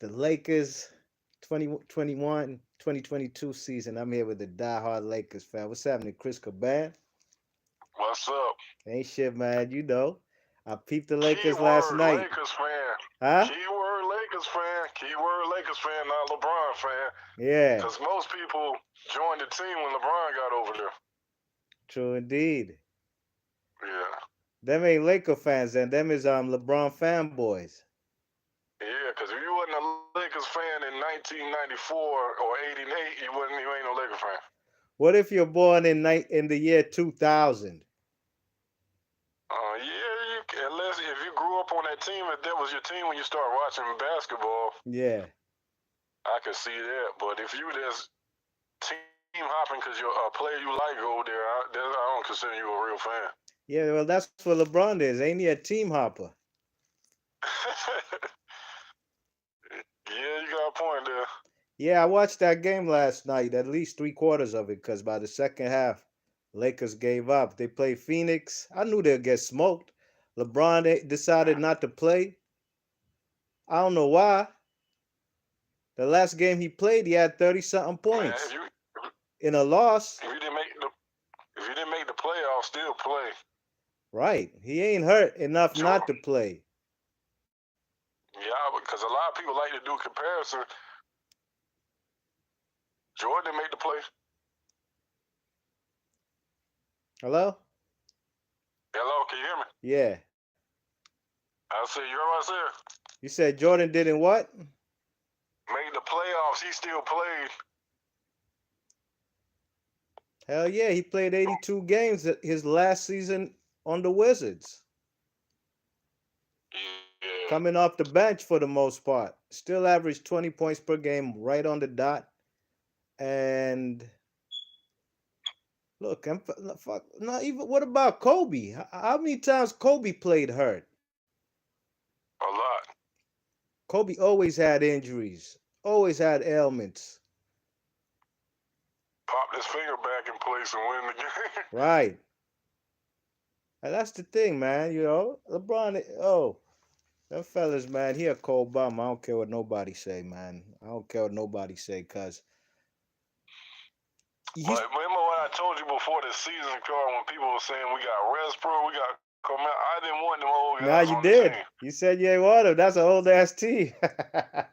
The Lakers 2022 season. I'm here with the diehard Lakers fan. What's happening, Chris Caban? What's up? Ain't shit, man. You know, I peeped the Lakers last Keyword night. Lakers fan. Huh? Keyword Lakers fan. Keyword Lakers fan, not LeBron fan. Yeah, Because most people joined the team when LeBron got over there. true indeed. Yeah. Them ain't Laker fans, and them is LeBron fanboys. Yeah, because if you wasn't a Lakers fan in 1994 or 88, you ain't no Lakers fan. What if you're born in the year 2000? Yeah, unless if you grew up on that team, if that was your team when you started watching basketball, Yeah. I could see that. But if you just team hopping because you're a player you like over there, I don't consider you a real fan. Yeah, well, that's what LeBron is. Ain't he a team hopper? Yeah, you got a point there. Yeah, I watched that game last night, at least three quarters of it, because by the second half, Lakers gave up. They played Phoenix. I knew they'd get smoked. LeBron decided not to play. I don't know why. The last game he played, he had 30 something Man, points. In a loss, if you didn't make the playoffs, still play. right. He ain't hurt enough not Jordan, to play. yeah, because a lot of people like to do comparison. Jordan didn't make the play. Hello? Hello, can you hear me? Yeah. I said, you heard what I said? You said Jordan didn't what? Made the playoffs, he still played. Hell yeah, he played 82 games his last season on the Wizards. Yeah. Coming off the bench for the most part. Still averaged 20 points per game right on the dot. And look, fuck, not even. What about Kobe? How many times Kobe played hurt? A lot. Kobe always had injuries, always had ailments. Popped his finger back in place and win the game. Right. And that's the thing, man. You know, LeBron. Oh, them fellas, man. He a cold bum. I don't care what nobody say, man. I don't care what nobody say, cause he's. But remember what I told you before the season started when people were saying we got Westbrook, we got Coleman. I didn't want them old Now guys you on the team. did. You said you ain't want him. That's an old ass team. Yeah,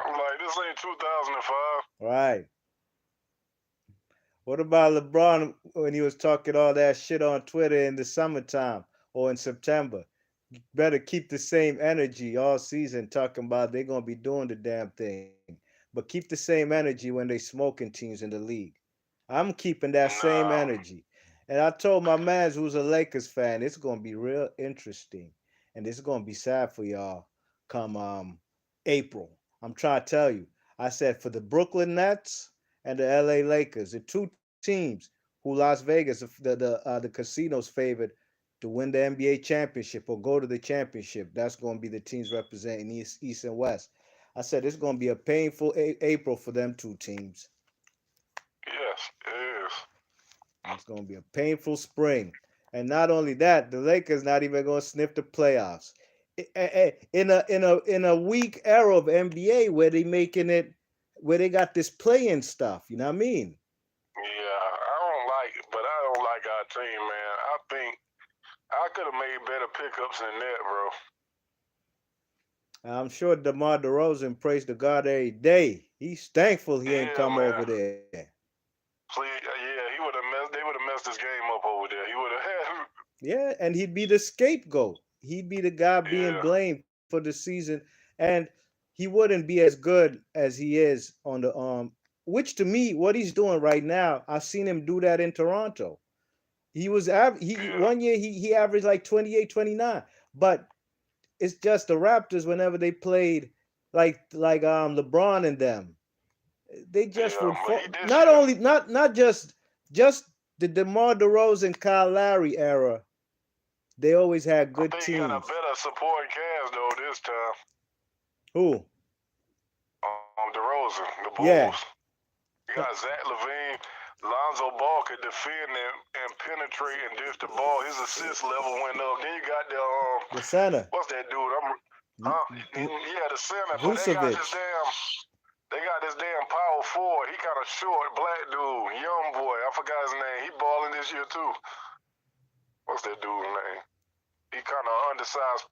I'm like, this ain't 2005. Right. What about LeBron when he was talking all that shit on Twitter in the summertime or in September? Better keep the same energy all season talking about they're gonna be doing the damn thing. But keep the same energy when they smoking teams in the league. I'm keeping that same Nah, energy. And I told my man who's a Lakers fan, it's gonna be real interesting. And it's gonna be sad for y'all come April. I'm trying to tell you. I said for the Brooklyn Nets and the LA Lakers, the two teams who Las Vegas, the casinos favored to win the NBA championship or go to the championship. That's going to be the teams representing East and West. I said it's going to be a painful April for them two teams. yes, it is. It's going to be a painful spring. And not only that, the Lakers not even going to sniff the playoffs. In a weak era of NBA where they making it where they got this playing stuff, you know what I mean? Yeah, I don't like it, but I don't like our team, man. I think I could have made better pickups than that, bro. I'm sure DeMar DeRozan prays to God every day. He's thankful he ain't Yeah, come man. over there. Please, yeah, he would have messed. They would have messed this game up over there. He would have had. Yeah, and he'd be the scapegoat. He'd be the guy being Yeah, blamed for the season, and he wouldn't be as good as he is on the Which to me, what he's doing right now, I've seen him do that in Toronto. He was he yeah, one year he averaged like 28, 29. But it's just the Raptors whenever they played like LeBron and them. They just yeah. would But he this not year, only not just the DeMar DeRozan Kyle Lowry era. They always had I good think he got a teams. better supporting cast though this time. Who? DeRozan, the Bulls. Yeah. You got Zach Levine, Lonzo Ball could defend and penetrate and dish the ball. His assist level went up. Then you got the The center. what's that dude? Huh? Yeah, the center, but Vucevic. they got this damn power forward. He kind of short, black dude, young boy. I forgot his name. He balling this year too. What's that dude's name? He kind of undersized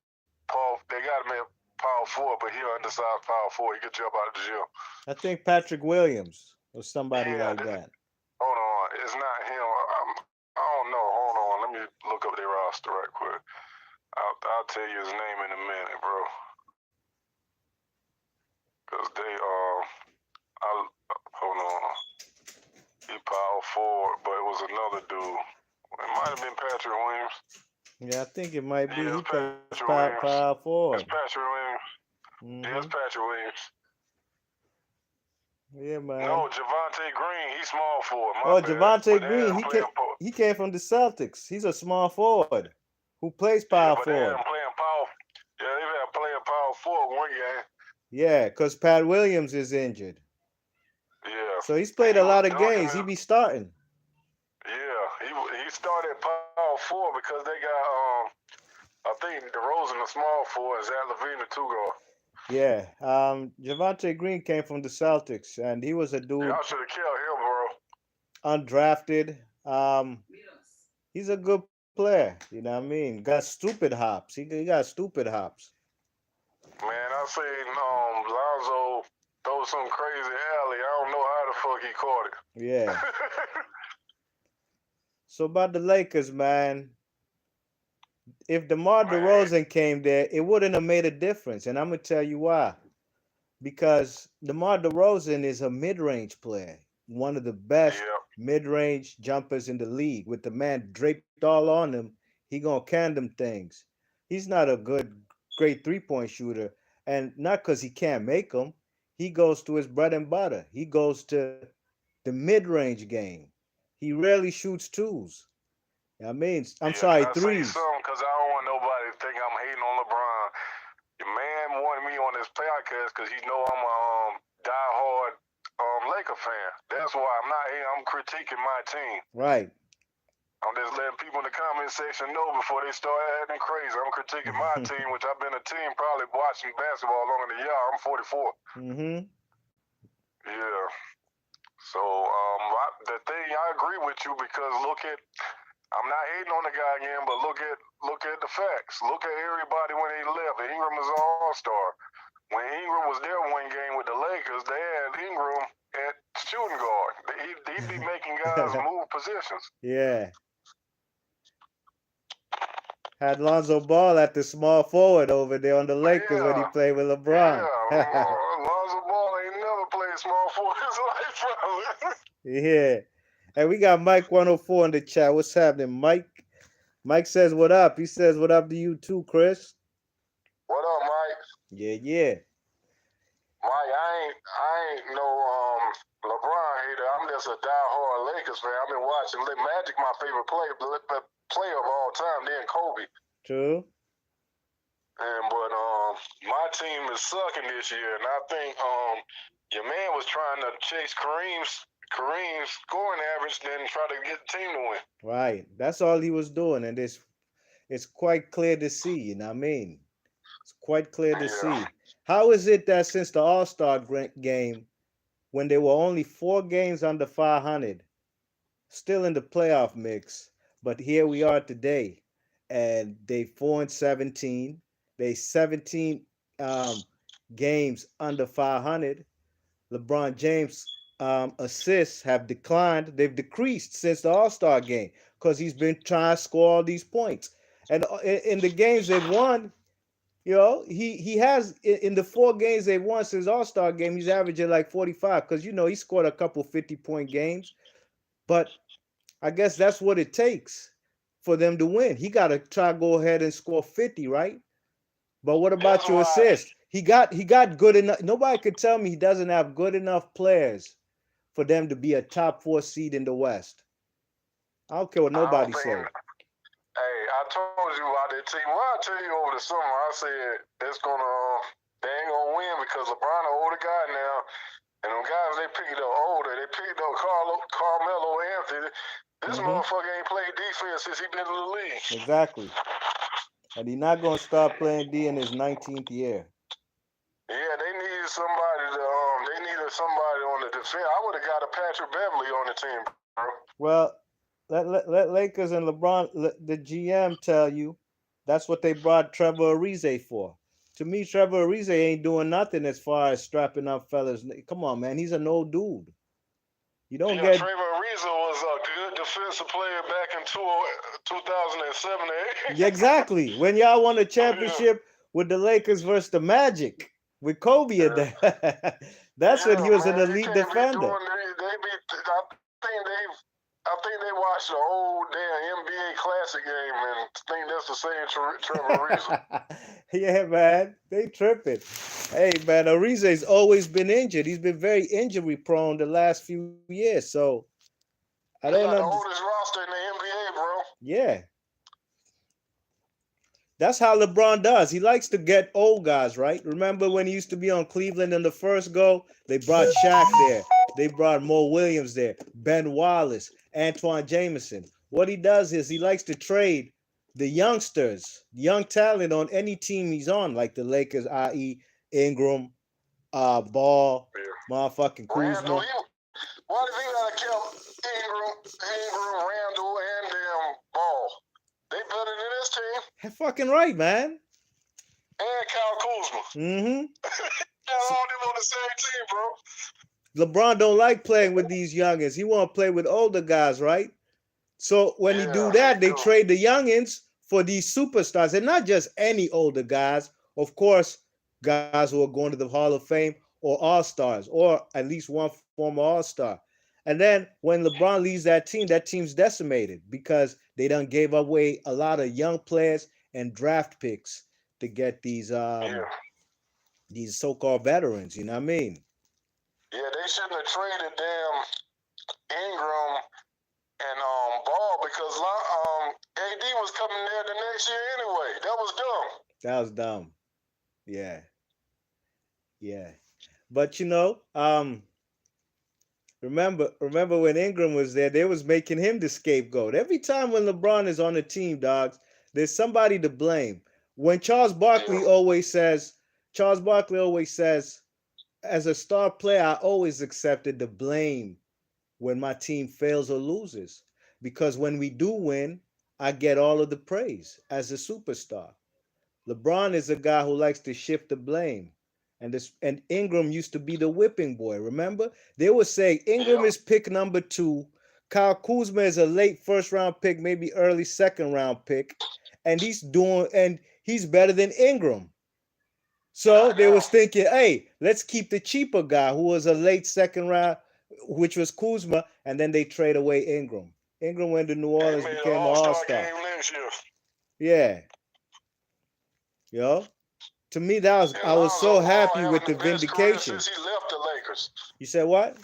Paul. They got him at power forward, but he undersized power forward. He get you up out of the gym. I think Patrick Williams or somebody Yeah, like that. hold on. It's not him. I don't know. Hold on. Let me look up their roster right quick. I'll tell you his name in a minute, bro. Cause I hold on. He power forward, but it was another dude. It might have been Patrick Williams. Yeah, I think it might be. Yeah, He it's plays Patrick Williams. power It's forward. Patrick Williams. Yeah, it's Hmm. Patrick Williams. Yeah, No, man. Javante Green. He's small forward. My Oh, bad. But Javante they had Green. him playing. He came from the Celtics. He's a small forward who plays Yeah, power but they had forward. him playing power. Yeah, they had him playing power forward one game. Yeah, because Pat Williams is injured. Yeah, So he's and played he a was lot of dunking games. it. He be starting. Yeah, he started power forward because they got I think DeRozan the small forward, Zach LaVine the two guard. Yeah. Javante Green came from the Celtics, and he was a Y'all dude should have killed him, bro. undrafted. He's a good player. You know what I mean? Got stupid hops. He got stupid hops. Man, I seen Lonzo throw some crazy alley. I don't know how the fuck he caught it. Yeah. So about the Lakers, man. If DeMar Man, DeRozan came there, it wouldn't have made a difference, and I'm gonna tell you why. Because DeMar DeRozan is a mid-range player, one of the best yeah, mid-range jumpers in the league. With the man draped all on him, he gonna can them things. He's not a great three-point shooter, and not because he can't make them. He goes to his bread and butter. He goes to the mid-range game. He rarely shoots twos. I mean, I'm yeah. Can sorry, I say threes. something? Cause I don't want nobody to think I'm hating on LeBron. Your man wanted me on this podcast because he know I'm a diehard Laker fan. That's why I'm not here. I'm critiquing my team. Right. I'm just letting people in the comment section know before they start acting crazy. I'm critiquing my team, which I've been a team probably watching basketball longer than y'all. I'm 44. Mm-hmm. Yeah. So the thing I agree with you because look at I'm not hating on the guy again, but look at the facts. Look at everybody when he left. Ingram is an all-star. When Ingram was there one game with the Lakers, they had Ingram at shooting guard. He'd be making guys move positions. Yeah. Had Lonzo Ball at the small forward over there on the Lakers when he Yeah, played with LeBron. yeah. Lonzo Ball ain't never played small forward in his life, probably. Yeah. And we got Mike 104 in the chat. What's happening, Mike? Mike says what up. He says what up to you too, Chris. What up, Mike? Yeah, yeah. Mike, I ain't no LeBron hater. I'm just a diehard Lakers fan. I've been watching Magic, my favorite player of all time. Then Kobe. True. But my team is sucking this year, and I think your man was trying to chase Kareem's scoring average, then try to get the team to win. Right. That's all he was doing, and it's quite clear to see. You know what I mean? It's quite clear to Yeah. see. How is it that since the All-Star game, when there were only 4 games under 500, still in the playoff mix, but here we are today, and they 4-17. They 17 games under 500. LeBron James assists have declined. They've decreased since the All Star game because he's been trying to score all these points. And in the games they've won, he has in the 4 games they've won since All Star game, he's averaging like 45 because he scored a couple 50-point games. But I guess that's what it takes for them to win. He got to try to go ahead and score 50, right? But what That's about your why. assist? He got good enough. Nobody could tell me he doesn't have good enough players for them to be a top 4 seed in the West. I don't care what I don't nobody think. say. Hey, I told you about that team. Well, I tell you over the summer, I said it's gonna they ain't gonna win because LeBron an older guy now, and them guys they picked up older. They picked up Carmelo Anthony. This motherfucker ain't played defense since he been in the league. Exactly. And he's not gonna start playing D in his 19th year. Yeah, they needed somebody to they needed somebody on the defense. I would have got a Patrick Beverly on the team, bro. Well, let Lakers and LeBron, the GM, tell you that's what they brought Trevor Ariza for. To me, Trevor Ariza ain't doing nothing as far as strapping up fellas. Come on, man, he's an old dude. You don't Yeah, get Trevor Ariza was a good defensive player back in 2007 to 8. exactly when y'all won a Yeah, championship with the Lakers versus the Magic with Kobe in yeah, there. That's when yeah, he was an man. You elite can't be defender. doing. They be. I think they watched the old damn NBA Classic game and think that's the same Trevor Ariza. Yeah, man, they tripping. Hey, man, Ariza's always been injured. He's been very injury prone the last few years. So I He don't got the understand. oldest roster in the NBA, bro. Yeah, that's how LeBron does. He likes to get old guys, right? Remember when he used to be on Cleveland in the first go? They brought Shaq there. They brought Mo Williams there, Ben Wallace, Antoine Jameson. What he does is he likes to trade the youngsters, young talent on any team he's on, like the Lakers, i.e. Ingram, Ball, Yeah. motherfucking Randall, Kuzma. what if he would have kept Ingram, Randall, and damn Ball? They better than this team. Fucking right, man. And Kyle Kuzma. Mm-hmm. Got all them on the same team, bro. LeBron don't like playing with these youngins. He want to play with older guys, right? So when he Yeah, do that, he they do. trade the youngins for these superstars, and not just any older guys. Of course, guys who are going to the Hall of Fame or All Stars, or at least one former All Star. And then when LeBron leaves that team's decimated because they done gave away a lot of young players and draft picks to get Yeah. these so-called veterans. You know what I mean? Yeah, they shouldn't have traded damn Ingram and Ball because AD was coming there the next year anyway. That was dumb. That was dumb. Yeah, yeah. But remember when Ingram was there, they was making him the scapegoat. Every time when LeBron is on the team, dogs, there's somebody to blame. When Yeah. Charles Barkley always says, as a star player, I always accepted the blame when my team fails or loses. Because when we do win, I get all of the praise as a superstar. LeBron is a guy who likes to shift the blame. And Ingram used to be the whipping boy. Remember? They would say Ingram Yeah. is pick number 2. Kyle Kuzma is a late first round pick, maybe early second round pick, and he's better than Ingram. So they Goddamn. was thinking, hey, let's keep the cheaper guy who was a late second round, which was Kuzma, and then they trade away Ingram. Ingram went to New They Orleans, made an became an all-star all-star. game next year. Yeah, yo. To me, And I was so Lonzo Ball happy with having the the best career vindication. since he left the Lakers. You said what?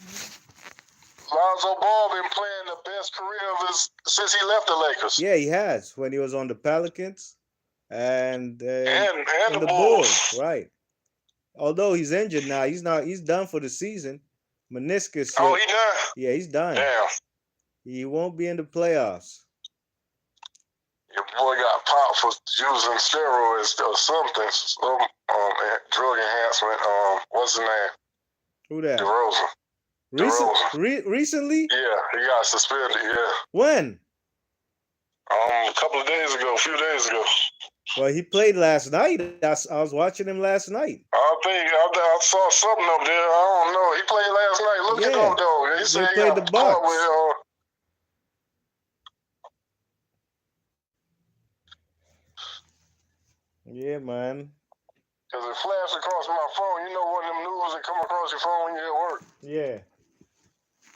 Lonzo Ball been playing the best career of his since he left the Lakers. Yeah, he has when he was on the Pelicans and And in the the Bulls, Bulls. right? Although he's injured now, he's not. He's done for the season. Meniscus Oh, shit. he done? Yeah, he's done. Damn. He won't be in the playoffs. Your boy got popped for using steroids or something. Some drug enhancement. What's his name? Who that? DeRozan. Recently? Yeah, he got suspended, yeah. When? A couple of days ago, a few days ago. Well, he played last night. I was watching him last night. I saw something up there. I don't know. He played last night. Look it up, though. He said They he played got the caught Bucks. with Yeah, man. because it flashed across my phone. You know one of them news that come across your phone when you're at work? Yeah.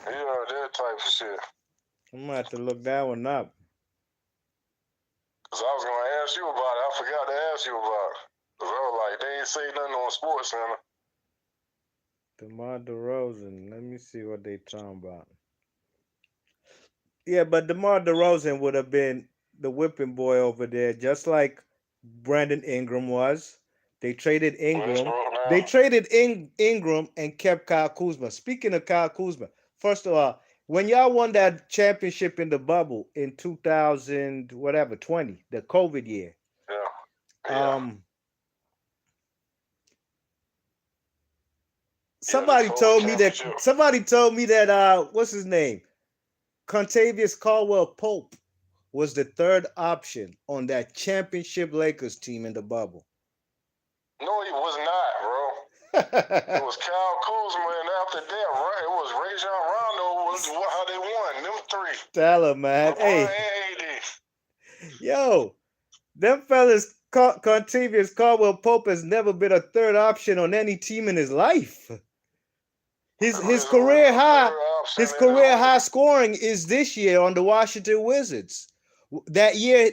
Yeah, that type of shit. I'm gonna have to look that one up. Because I was going to ask you about it. I forgot to ask you about it. Because I was like, they ain't say nothing on Sports Center. DeMar DeRozan. Let me see what they talking about. Yeah, but DeMar DeRozan would have been the whipping boy over there, just like Brandon Ingram was. They traded Ingram. They traded Ingram and kept Kyle Kuzma. Speaking of Kyle Kuzma, first of all, when y'all won that championship in the bubble in 2000, whatever, 20, the COVID year, Yeah. Yeah. Um, Yeah, the total championship. somebody told me that what's his name? Contavious Caldwell Pope was the third option on that championship Lakers team in the bubble. No, he was not, bro. It was Kyle Kuzma, and after that, right, it was Rajon Rondo. Was how they won. Them three. Tell him, man. LeBron Hey, and AD. yo, them fellas, Contavious Caldwell Pope has never been a third option on any team in his life. His That his is already career a high, third option his in the career high league. scoring is this year on the Washington Wizards. That year,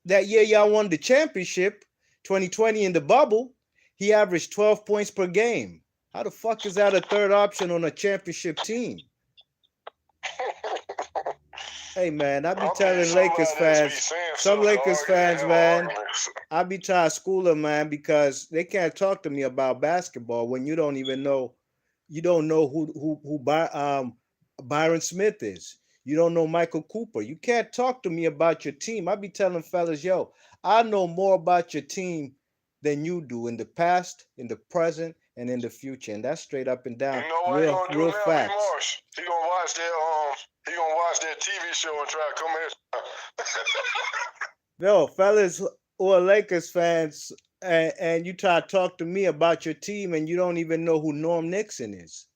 that year y'all won the championship, 2020 in the bubble. He averaged 12 points per game. How the fuck is that a third option on a championship team? Hey man, I be I'll be telling Lakers somebody that be fans, saying some stuff to Lakers argue and fans, have man, arguments. I be trying to school them, man, because they can't talk to me about basketball when you don't even know, you don't know who Byron Smith is. You don't know Michael Cooper. You can't talk to me about your team. I be telling fellas, yo, I know more about your team than you do in the past, in the present, and in the future, and that's straight up and You down, know what he real, gonna do real now, B facts. Marsh? He gonna watch that TV show and try to come at Yo, fellas who are Lakers fans, and you try to talk to me about your team, and you don't even know who Norm Nixon is.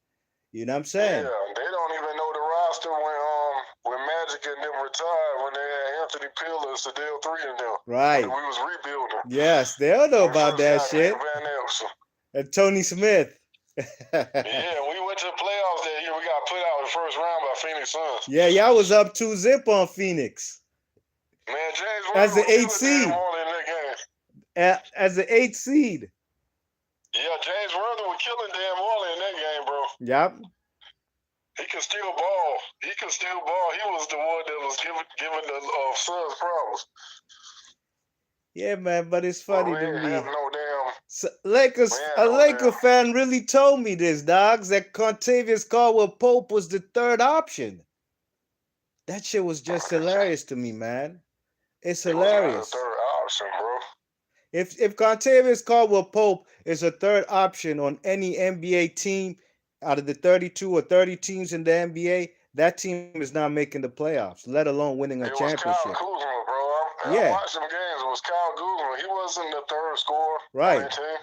You know what I'm saying? Yeah, they don't even know the roster when Magic and them retired when they had Anthony Pillars, Sadell Three and them when Right. we was rebuilding. Yes, they don't know When we about first that got Nick shit. Van Exel. And Tony Smith. Yeah, we went to the playoffs that year. We got put out in the first round by Phoenix Suns. Yeah, y'all was up 2-0 on Phoenix Man, James as Worthy the was eighth killing Dan seed. Marley in that game. As the eighth seed. Yeah, James Worthy was killing Dan Marley in that game, bro. Yep. He could still ball. He could still ball. He was the one that was giving the Suns problems. Yeah, man, but it's But funny we to ain't have me. no damn. So We A ain't no Laker damn. fan really told me this, dogs, that Contavious Caldwell Pope was the third option. That shit was just hilarious to me, man. It's He was not the hilarious. third option, bro. If Contavious Caldwell Pope is a third option on any NBA team out of the 32 or 30 teams in the NBA, that team is not making the playoffs, let alone winning a It was Kyle championship. Kuzma, bro. I Yeah, watched some games. It was Kyle Kuzma. He wasn't the third scorer on right. that team.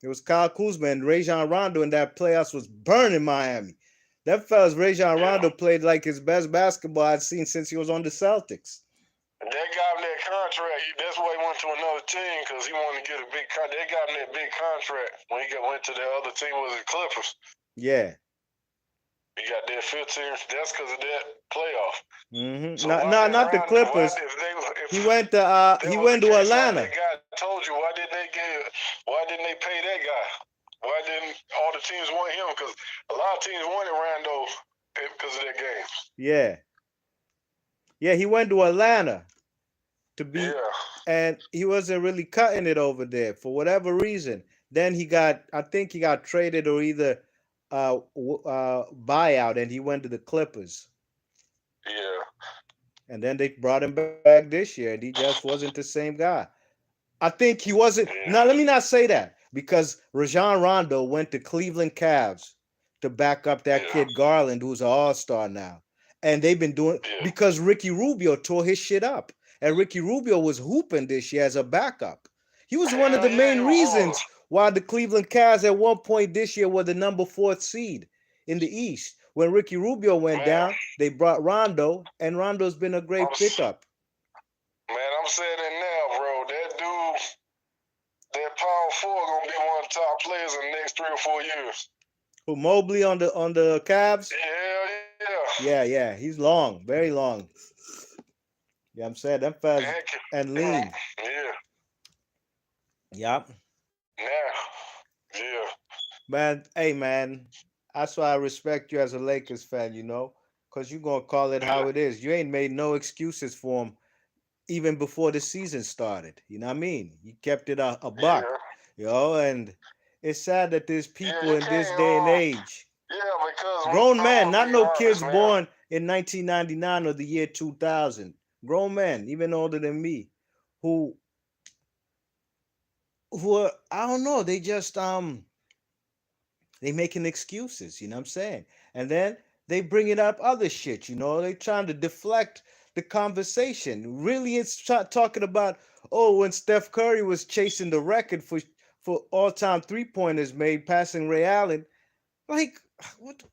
It was Kyle Kuzma and Rajon Rondo in that playoffs was burning Miami. That fella's Rajon Yeah. Rondo played like his best basketball I'd seen since he was on the Celtics. That got him that contract. That's why he went to another team because he wanted to get a big contract. They got him that big contract when he went to the other team was the Clippers. Yeah. He got that 15. That's because of that playoff. Mm-hmm. So Not the Clippers. He went to Atlanta. That guy told you why didn't they pay that guy? Why didn't all the teams want him? Because a lot of teams wanted Rondo because of that game. Yeah. Yeah, he went to Atlanta to be, Yeah. and he wasn't really cutting it over there for whatever reason. Then I think he got traded or either buyout, and he went to the Clippers. Yeah. And then they brought him back this year, and he just wasn't the same guy. I think he wasn't. Yeah. Now, let me not say that because Rajon Rondo went to Cleveland Cavs to back up that kid Garland, who's an all-star now. And they've been doing because Ricky Rubio tore his shit up. And Ricky Rubio was hooping this year as a backup. He was one of the main reasons why the Cleveland Cavs at one point this year were the number 4th seed in the East. When Ricky Rubio went down, they brought Rondo, and Rondo's been a great pickup. Man, I'm saying it now, bro. That dude, that power forward gonna be one of the top players in the next 3 or 4 years. Who, Mobley on the Cavs? Yeah. Yeah. He's long, very long. Yeah, I'm saying them fellas and lean. Yeah. Yep. Yeah. Man, hey man, that's why I respect you as a Lakers fan, because you're gonna call it how it is. You ain't made no excuses for him even before the season started. You know what I mean? You kept it a buck, and it's sad that there's people in this day and age. Yeah, because grown men, not no kids born in 1999 or the year 2000. Grown men, even older than me, who who are, I don't know, they just they making excuses, you know what I'm saying? And then they bringing up other shit, you know, they trying to deflect the conversation. Really, it's talking about, oh, when Steph Curry was chasing the record for all-time three-pointers made, passing Ray Allen. Like, what?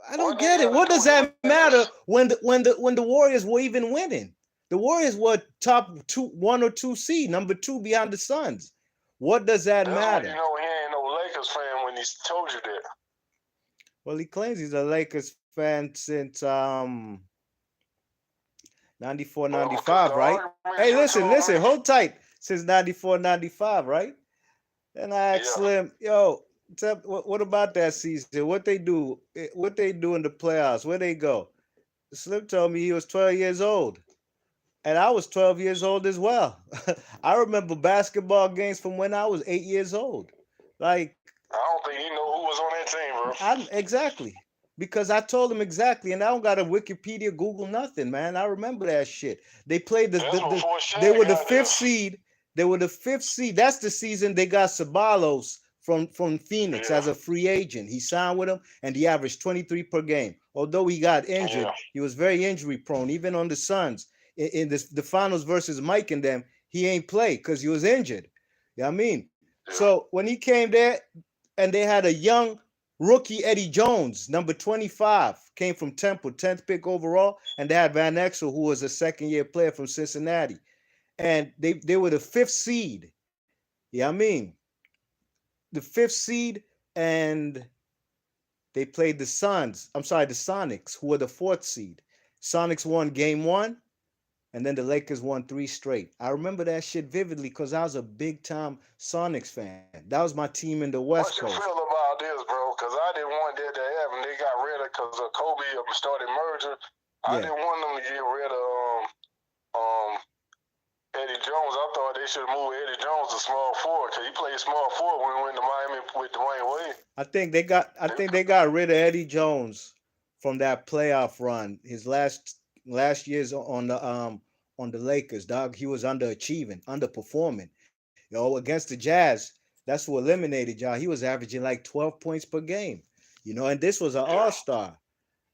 I don't What they get it. got to What do does with that matter Lakers? when the Warriors were even winning? The Warriors were top two, one or two seed, number two behind the Suns. What does that That's when you matter? know he ain't no Lakers fan when he told you that. Well, he claims he's a Lakers fan since 94, Because the 95, right? argument Hey, you listen, told listen, me, hold tight. Since 94, 95, right? Then I asked yeah, Slim, yo, what about that season? What they do? What they do in the playoffs? Where they go? Slim told me he was 12 years old. And I was 12 years old as well. I remember basketball games from when I was 8 years old. Like, I don't think he know who was on that team, bro. exactly. Because I told him exactly, and I don't got a Wikipedia, Google, nothing, man. I remember that shit. They played That's before they Shaq were the got fifth there. seed. They were the fifth seed. That's the season they got Sabalos from Phoenix Yeah, as a free agent. He signed with them, and he averaged 23 per game. Although he got yeah, injured, he was very injury prone. Even on the Suns in the finals versus Mike and them, he ain't play because he was injured. You know what I mean? yeah, So when he came there, and they had a young rookie Eddie Jones, number 25, came from Temple, 10th pick overall, and they had Van Exel, who was a second-year player from Cincinnati, and they were the fifth seed. Yeah, I mean the fifth seed, and they played the Suns. I'm sorry, the Sonics, who were the fourth seed. Sonics won game one, and then the Lakers won three straight. I remember that shit vividly because I was a big time Sonics fan. That was my team in the West what you Coast. feel about this, bro? Because I didn't want that to happen. They got rid of because of Kobe started merger. I Yeah. didn't want them to get rid of um Eddie Jones. I thought they should move Eddie Jones to small forward because he played small forward when we went to Miami with Dwayne Wade. I think they got rid of Eddie Jones from that playoff run. His last years on the Lakers, dog. He was underachieving, underperforming. Against the Jazz, that's who eliminated y'all. He was averaging like 12 points per game. And this was an Yeah, all-star.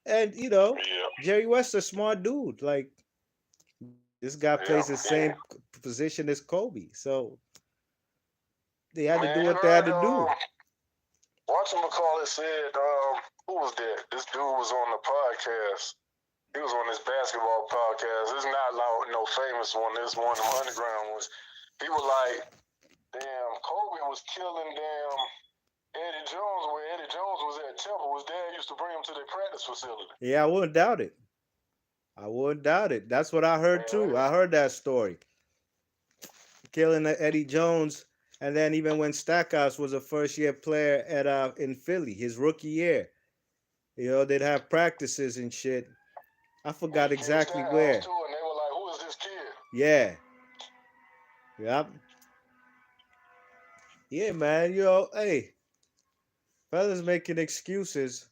And yeah, Jerry West's a smart dude. Like this guy plays the yeah, same yeah. position as Kobe. So they had to do Man, you what they had heard to do. whatchamacallit said, who was that? This dude was on the podcast. He was on this basketball podcast. It's not like no famous one. This one of them underground ones. He was like, damn, Kobe was killing damn Eddie Jones where Eddie Jones was at Temple. His dad used to bring him to their practice facility. Yeah, I wouldn't doubt it. I wouldn't doubt it. That's what I heard too. Man, I heard that story. Killing Eddie Jones, and then even when Stackhouse was a first-year player at in Philly, his rookie year, they'd have practices and shit. I he forgot killed exactly Stackhouse where. too, and they were like, who is this kid? Yeah, yep, yeah, man. Hey, fellas making excuses.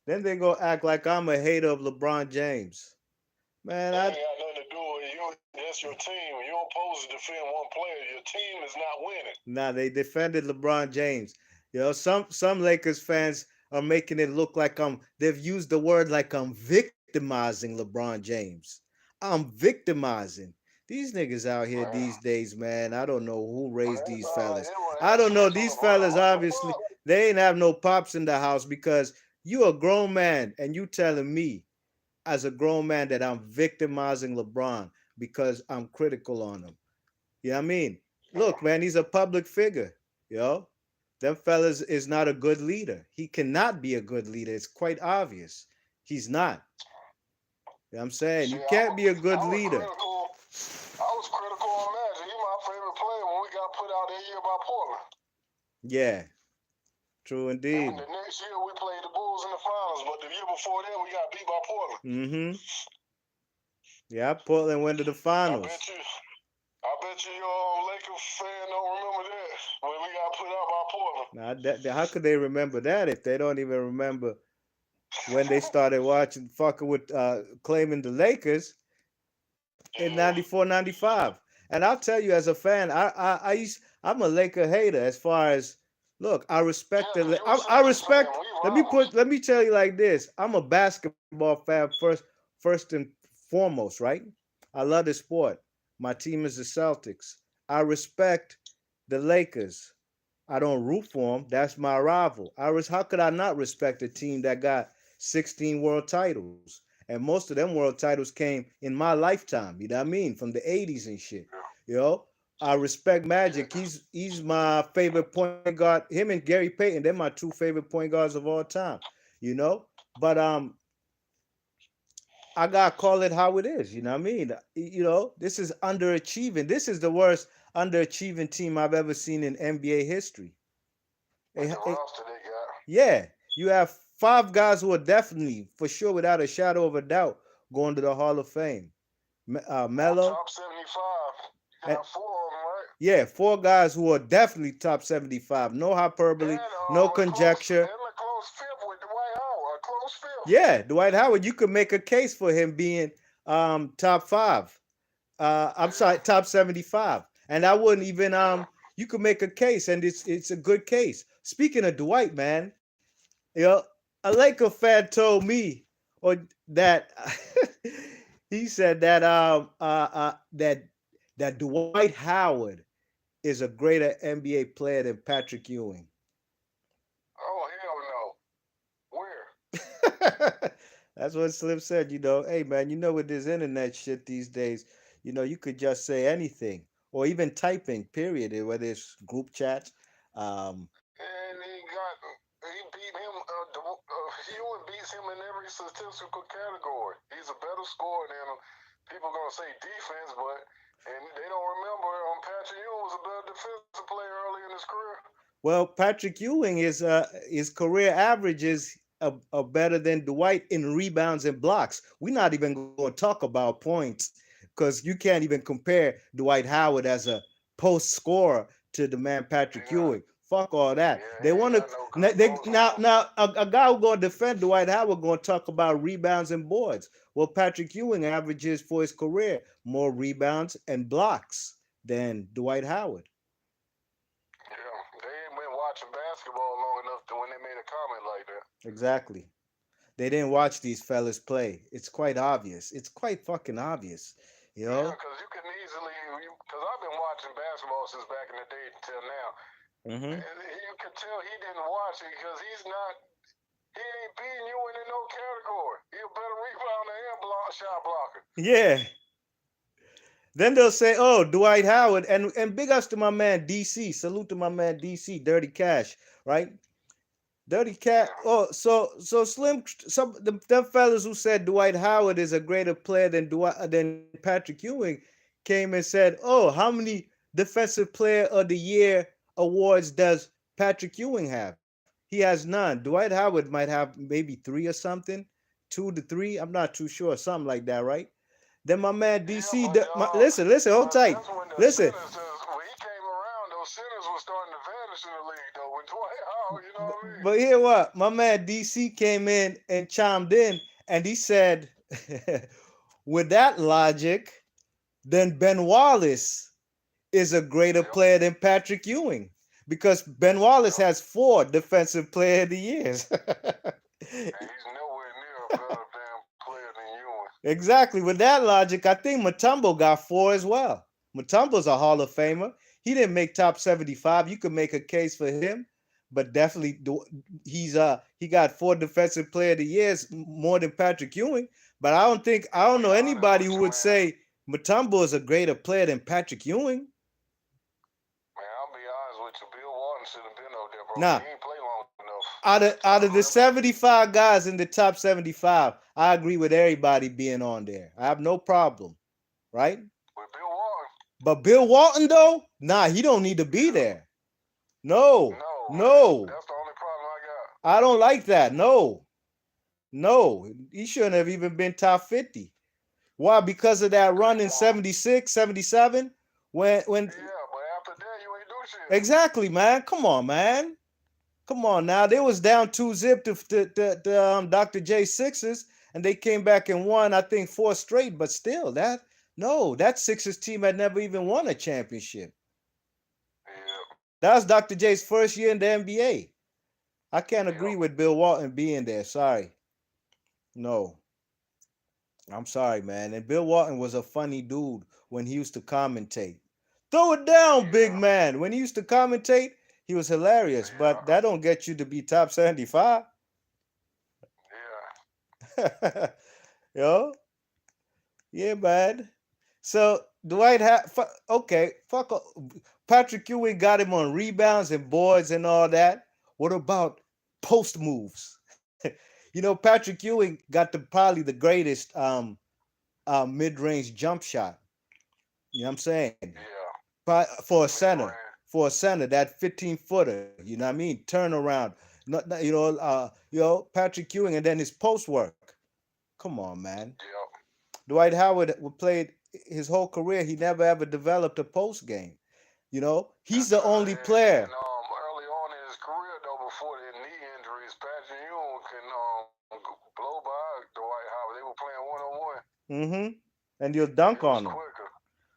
Then they go act like I'm a hater of LeBron James. Man, That ain't got nothing to do with you. That's your team. You don't supposed to defend one player. Your team is not winning. they defended LeBron James. Some Lakers fans are making it look like they've used the word like I'm victimizing LeBron James. I'm victimizing. These niggas out here Man, these days, man. I don't know who raised man, these fellas. it was I don't know. incidents on These LeBron. fellas What the obviously fuck? they ain't have no pops in the house because you a grown man and you telling me as a grown man that I'm victimizing LeBron because I'm critical on him. You know what I mean? Look, man, he's a public figure. Yo, them fellas is not a good leader. He cannot be a good leader. It's quite obvious. He's not. You know what I'm saying? See, You can't be a good I was leader. critical. I was critical on Magic. He my favorite player when we got put out that year by Portland. Yeah, true And when indeed. the next year we played the Bulls in the finals, but the year before that we got beat by Portland. Mm-hmm. Yeah, Portland went to the I bet finals. you. I bet you your Lakers fan don't remember that when we got put out by Portland. Now, how could they remember that if they don't even remember when they started fucking with, claiming the Lakers in Yeah, 94, 95? And I'll tell you, as a fan, I'm a Laker hater. As far as look, I respect Yeah, because the you a I Sixers fan. respect. We rivals. Let me tell you like this. I'm a basketball fan first and foremost, right? I love the sport. My team is the Celtics. I respect the Lakers. I don't root for them. That's my rival. How could I not respect a team that got 16 world titles? And most of them world titles came in my lifetime. You know what I mean? From the 80s and shit. Yeah, You know? I respect Magic. yeah. He's my favorite point guard. Him and Gary Payton, they're my two favorite point guards of all time. You know? But I gotta call it how it is. You know what I mean? This is underachieving. This is the worst underachieving team I've ever seen in NBA history. With Eh, the eh, roster they got. yeah, you have five guys who are definitely, for sure, without a shadow of a doubt, going to the Hall of Fame. On Melo, top 75. You and got four of them, right? yeah, four guys who are definitely top 75. No hyperbole, And no a close conjecture. and a close fifth with Dwight Howard. A close fifth. Yeah, Dwight Howard, you could make a case for him being top five. I'm sorry, Yeah, top 75. And I wouldn't even yeah. you could make a case, and it's a good case. Speaking of Dwight, man, a Laker fan told me or that he said that that Dwight Howard is a greater NBA player than Patrick Ewing. Oh, hell no. Where? That's what Slim said. Hey man, with this internet shit these days, you could just say anything or even typing. Period. Whether it's group chats. Um, And he beat him. Ewing beats him in every statistical category. He's a better scorer than him. People gonna say defense, but and they don't remember Patrick Ewing was a better defensive player early in his career. well, Patrick Ewing is his career averages are better than Dwight in rebounds and blocks. We're not even going to talk about points because you can't even compare Dwight Howard as a post scorer to the man Patrick Yeah, Ewing. Fuck all that. yeah, he They ain't want got to no good they post now moves. now a guy who going to defend Dwight Howard going to talk about rebounds and boards. Well, Patrick Ewing averages for his career more rebounds and blocks than Dwight Howard. Yeah, they ain't been watching basketball long enough to when they made a comment like that. Exactly. They didn't watch these fellas play. It's quite obvious. It's quite fucking obvious. You Yeah, know? because you can easily, because I've been watching basketball since back in the day until now. Mm-hmm. And you can tell he didn't watch it because he ain't beating you in no category. He a better rebounder and shot blocker. Yeah. Then they'll say, "Oh, Dwight Howard," and big ups to my man DC. Salute to my man DC, Dirty Cash, right? Dirty Cat. Yeah, Oh, so Slim. Them fellas who said Dwight Howard is a greater player than Patrick Ewing came and said, "Oh, how many Defensive Player of the Year awards does Patrick Ewing have? He has none. Dwight Howard might have maybe three or something, 2 to 3. I'm not too sure, something like that, right? Then my man yeah, DC. Listen, hold tight. that's when the Listen, centers, when he came around, those centers were starting to vanish in the league though. When Dwight Howard, you know what I mean? but here what my man DC came in and chimed in, and he said, with that logic, then Ben Wallace is a greater Yep, player than Patrick Ewing because Ben Wallace yep. has 4 Defensive Player of the Years. And he's nowhere near a better damn player than Ewing. Exactly. With that logic, I think Mutombo got 4 as well. Mutombo's a Hall of Famer. He didn't make top 75. You could make a case for him, but definitely he got 4 Defensive Player of the Years more than Patrick Ewing. But I To don't be know honest anybody with who you, would man, say Mutombo is a greater player than Patrick Ewing. man, I'll be honest with you. Bill Walton should have been up there, bro, but Nah, he ain't play long enough. out Time of the left 75 guys in the top 75, I agree with everybody being on there. I have no problem, right? with Bill Walton. But Bill Walton though, nah, he don't need to be Yeah. there. No, No, no, that's the only problem I got. I don't like that. No, no, he shouldn't have even been top 50. Why? Because of that run in Come on. 76, 77? When Yeah, but after that, you ain't do shit. exactly, man. Come on, man. Come on now. They was down 2-zip to Dr. J Sixers, and they came back and won, I think, 4 straight. But still, No, that Sixers team had never even won a championship. Yeah, That was Dr. J's first year in the NBA. I can't yeah, agree with Bill Walton being there. Sorry. No. I'm sorry, man. And Bill Walton was a funny dude when he used to commentate. Throw it down, big yeah, man. When he used to commentate, he was hilarious, but yeah, that don't get you to be top 75. yeah. Yo, yeah, man. So Dwight okay, Patrick Ewing got him on rebounds and boards and all that. What about post moves? Patrick Ewing got probably the greatest mid-range jump shot. You know what I'm saying? Yeah, For a mid center, range. that 15 footer. You know what I mean? Turnaround. Patrick Ewing and then his post work. Come on, man. Yep. Dwight Howard played his whole career. He never ever developed a post game. He's the only And player. early on in his career though, before the knee injuries, Patrick Ewing can blow by Dwight Howard. They were playing 1-on-1. Mm-hmm. And he'll He dunk was on him. quicker.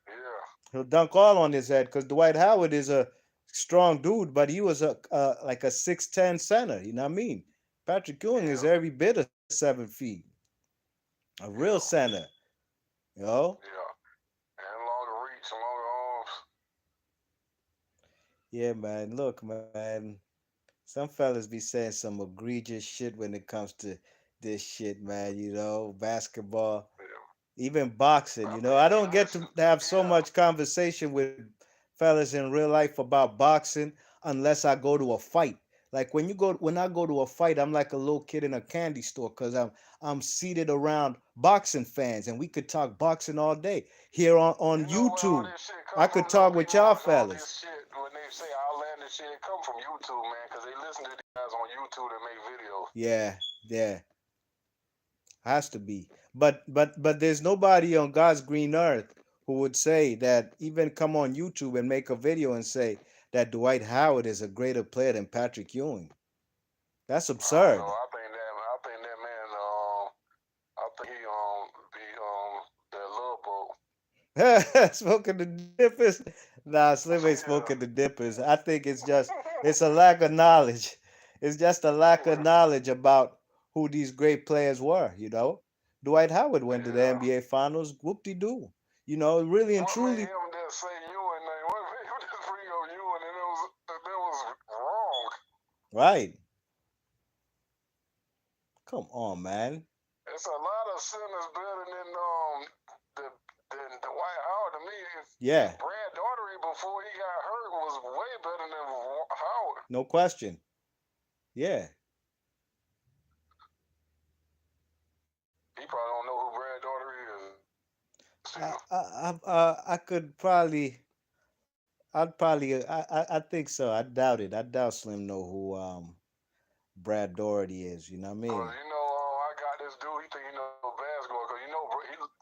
Yeah, He'll dunk all on his head because Dwight Howard is a strong dude, but he was a like a 6'10" center. You know what I mean? Patrick Ewing is yeah, every bit of 7 feet. A real yeah, center. You know? yeah. And longer reach, longer arms. Yeah, man. Look, man. Some fellas be saying some egregious shit when it comes to this shit, man. Basketball, Yeah. even boxing. I I mean, don't get listen, to have so yeah. much conversation with fellas in real life about boxing unless I go to a fight. Like when I go to a fight, I'm like a little kid in a candy store because I'm seated around boxing fans and we could talk boxing all day here on You know where all YouTube. this shit I come could from, though? talk with People y'all watch all fellas. this shit when they say outlandish shit. It come from YouTube, man, because they listen to these guys on YouTube that make videos. Yeah, yeah, has to be. But there's nobody on God's green earth who would say that, even come on YouTube and make a video and say that Dwight Howard is a greater player than Patrick Ewing. That's I don't know. absurd. I think that man. I think he be that love boat. Smoking the dippers. Nah, Slim ain't Yeah. smoking the dippers. I think it's a lack of knowledge. It's just a lack of knowledge about who these great players were. Dwight Howard went to the Yeah. NBA Finals. Whoop de doo. Really and What made truly. him just say you and name? What made him just bring up you and that was wrong. Right. Come on, man. It's a lot of centers better the than Dwight Howard. To me, if Yeah, Brad Daugherty before he got hurt was way better than Howard. no question. Yeah. He probably don't know who Brad Daugherty is. Still. I could probably. I'd probably. I think so. I doubt it. I doubt Slim know who Brad Doherty is. You know what I Cause mean? I got this dude. He think he know basketball. Cause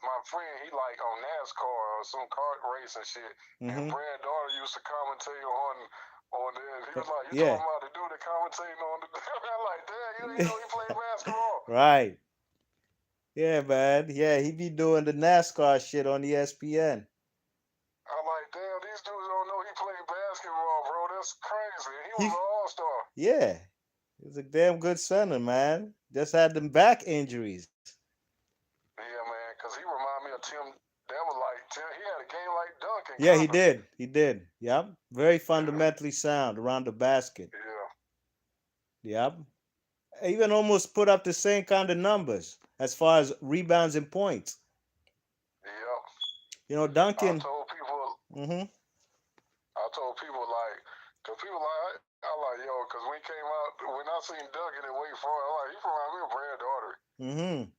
my friend, he like on NASCAR or some kart race and shit. And Mm-hmm. Brad Daugherty used to commentate on this. He was like, "You Yeah. talking about the dude that commentating on the?" I'm like, "Damn, you know he played basketball." Right. Yeah, man. Yeah, he be doing the NASCAR shit on ESPN. I'm like, "Damn, these dudes don't know he played basketball, bro. That's crazy." He was He. an all-star. Yeah. He's a damn good center, man. Just had them back injuries. Yeah, man. Cause he reminded me of Tim. That was like Tim. He had a game like Duncan, Yeah, he kinda. did. He did. Yep. Very Yeah, fundamentally sound around the basket. yeah, Yep. Even almost put up the same kind of numbers as far as rebounds and points. yeah. I Duncan. told people Mm-hmm. I told people like, cause people like, I like yo, cause when he came out, when I seen Duncan and Wake Forest, I like he from me with Brad Daugherty. Mm-hmm.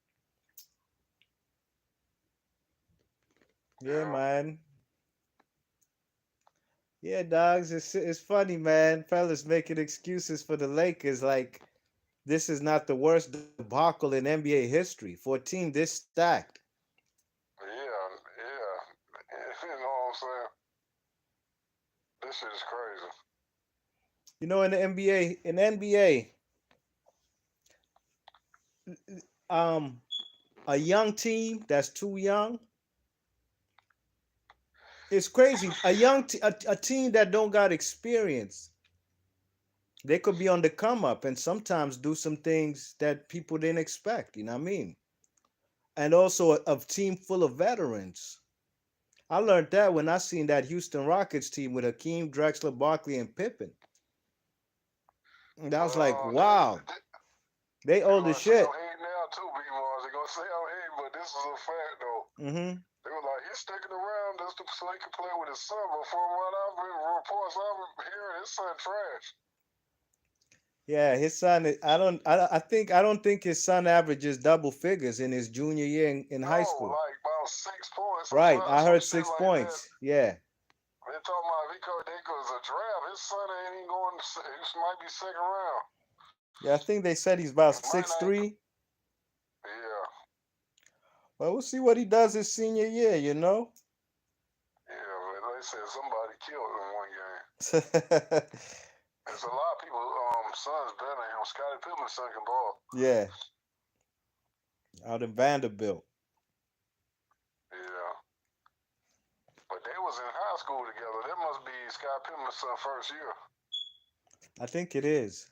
Yeah, Yeah, man. Yeah, dogs. It's funny, man. Fellas making excuses for the Lakers like this is not the worst debacle in NBA history for a team this stacked. yeah, yeah. You know what I'm saying? This shit is crazy. In the NBA, um, a young team that's too young It's crazy. A team that don't got experience, they could be on the come up and sometimes do some things that people didn't expect. You know what I mean? And also a team full of veterans. I learned that when I seen that Houston Rockets team with Hakeem, Drexler, Barkley, and Pippen. And I was like, Well, wow, they they old as gonna say I'm shit. hating now too, Big Mars. They gonna say I'm hating, but this is a fact though. Hmm. They were like, he's sticking around just so he can play with his son. But from what I've been reports I'm hearing, his son trash. Yeah, his son. I don't think his son averages double figures in his junior year in No, high school. like about 6 points or Right, I some heard shit six like that. points. Yeah, They talking about if he could, they goes a draft. His son ain't even going. He might be second round. yeah. I think they said he's He about might six not. three. Yeah, Well, we'll see what he does his senior year. yeah. But they said somebody killed him in one game. Yeah, There's a lot of people. Sons better than him. Scottie Pippen's son can ball. out in Vanderbilt. Yeah. But they was in high school together. That must be Scott Pippen's son first year. I think it is.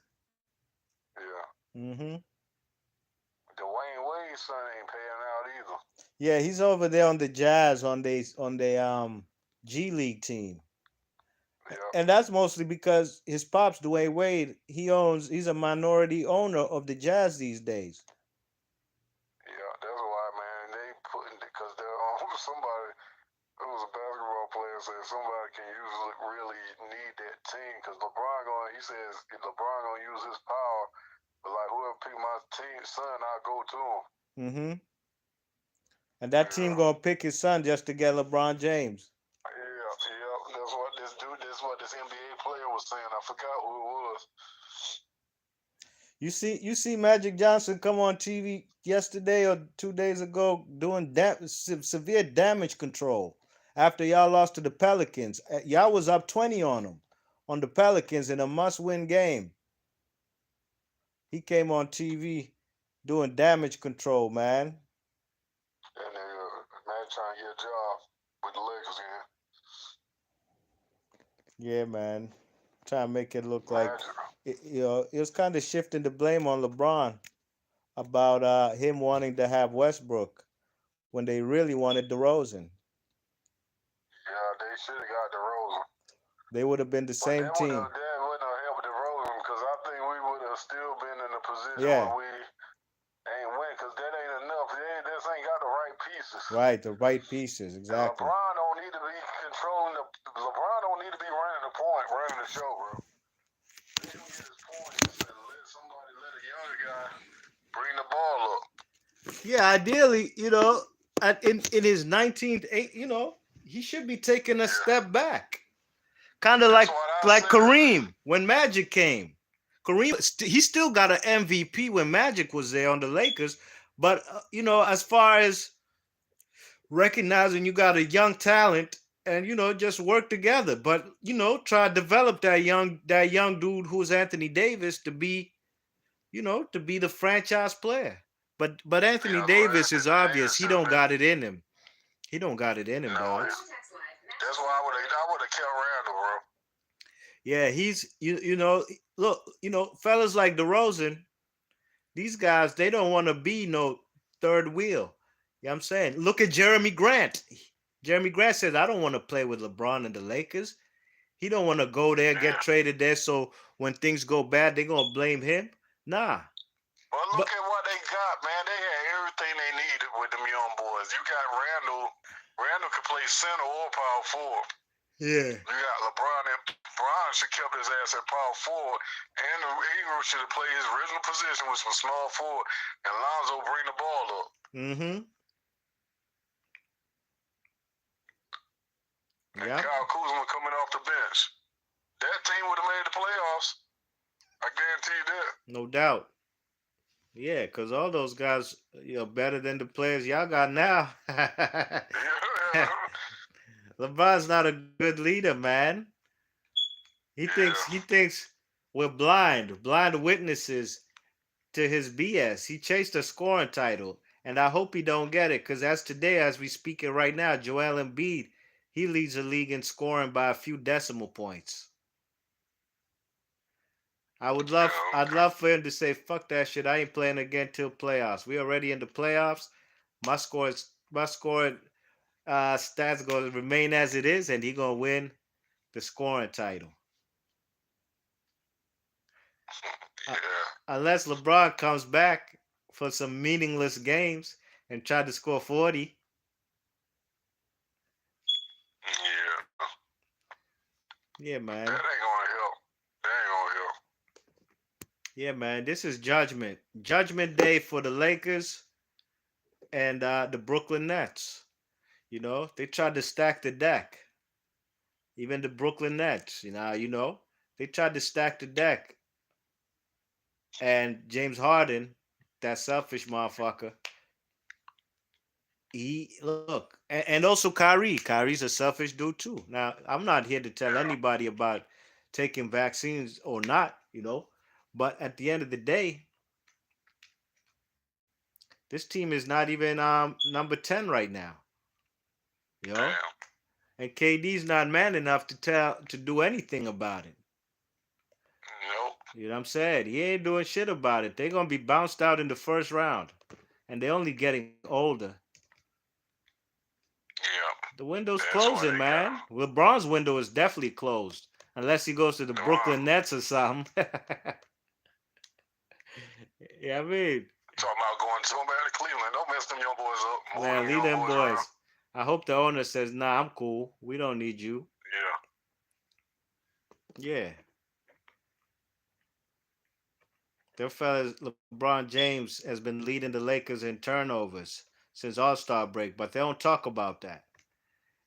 Yeah. Hmm. Dwayne Wade's son ain't paying out either. Yeah, he's over there on the Jazz on the G League team. Yeah. And that's mostly because his pops, Dwayne Wade, he's a minority owner of the Jazz these days. Yeah. That's why, man. They putting because they're somebody. There was a basketball player said somebody can usually really need that team because LeBron going. He says if LeBron gonna use his power, but like whoever pick my team son, I'll go to him. Hmm. And that team Yeah. gonna pick his son just to get LeBron James. Yeah, yeah. That's what this dude. That's what this NBA player was saying. I forgot who it was. You see Magic Johnson come on TV yesterday or 2 days ago doing severe damage control after y'all lost to the Pelicans. Y'all was up 20 on them on the Pelicans in a must-win game. He came on TV doing damage control, man. And man trying to get a job with the Lakers again. Yeah, man. Trying to make it look like Magic. it was kind of shifting the blame on LeBron about him wanting to have Westbrook when they really wanted DeRozan. Yeah, they should have got the Rosen. They would have been the But same team. that wouldn't have helped the Rosen because I think we would have still been in a position Yeah, where we ain't win because that ain't enough. They just ain't got the right pieces. right. The right pieces, And exactly. LeBron don't need to be controlling the. LeBron don't need to be running the point, running the show, bro. Let him get his points and let somebody, let a younger guy bring the ball up. Yeah, ideally, in his 19th, he should be taking a Yeah, step back, kind of that's like what I like said. Kareem when Magic came. Kareem, he still got an MVP when Magic was there on the Lakers, but as far as recognizing you got a young talent and just work together, but try to develop that young dude who's Anthony Davis to be the franchise player. But Anthony Yeah, but Davis is Anthony obvious. Davis He should have don't been. got it in him. He don't got it in him, No, dogs. that's why I would have kept Randall, bro. Yeah, he's look, fellas like DeRozan, these guys, they don't want to be no third wheel. You know what I'm saying? Look at Jeremy Grant. Jeremy Grant says, I don't want to play with LeBron and the Lakers. He don't want to go there, get Yeah. traded there, so when things go bad, they're gonna blame him. Nah. But look But at what they got, man. They had everything they needed with them young boys. You got Randall. Randall could play center or power forward. yeah. You got LeBron, and LeBron should kept his ass at power forward, and the Eagles should have played his original position, which was small forward, and Lonzo bring the ball up. Mm-hmm. And Yep. Kyle Kuzma coming off the bench. That team would have made the playoffs. I guarantee you that. No doubt. Yeah, because all those guys, better than the players y'all got now. LeBron's not a good leader, man. He thinks Yeah. he thinks we're blind witnesses to his BS. He chased a scoring title, and I hope he don't get it, because as today, as we speaking right now, Joel Embiid, He leads the league in scoring by a few decimal points. Yeah, I'd okay. love for him to say, "Fuck that shit. I ain't playing again till playoffs. We already in the playoffs. My stats gonna remain as it is, and he gonna win the scoring title. Uh, Yeah, Unless LeBron comes back for some meaningless games and try to score 40. yeah. Yeah, That man. ain't gonna help. That ain't gonna help. Yeah, man. This is judgment. Judgment day for the Lakers and the Brooklyn Nets. They tried to stack the deck. Even the Brooklyn Nets, they tried to stack the deck. And James Harden, that selfish motherfucker, he look, and also Kyrie. Kyrie's a selfish dude too. Now, I'm not here to tell Yeah, anybody about taking vaccines or not. But at the end of the day, this team is not even number 10 right now. You know, damn. and KD's not man enough to do anything about it. Nope. You know what I'm saying? He ain't doing shit about it. They're gonna be bounced out in the first round, and they're only getting older. Yeah, The window's that's why closing, they got man. LeBron's window is definitely closed, unless he goes to the him. Wow. Brooklyn Nets or something. Yeah, I mean, Talking about going so bad to Cleveland. Don't mess them young boys up. Move man, them leave young them boys around. boys. I hope the owner says, "Nah, I'm cool. We don't need you." Yeah, Yeah, their fellas, LeBron James has been leading the Lakers in turnovers since All Star break, but they don't talk about that.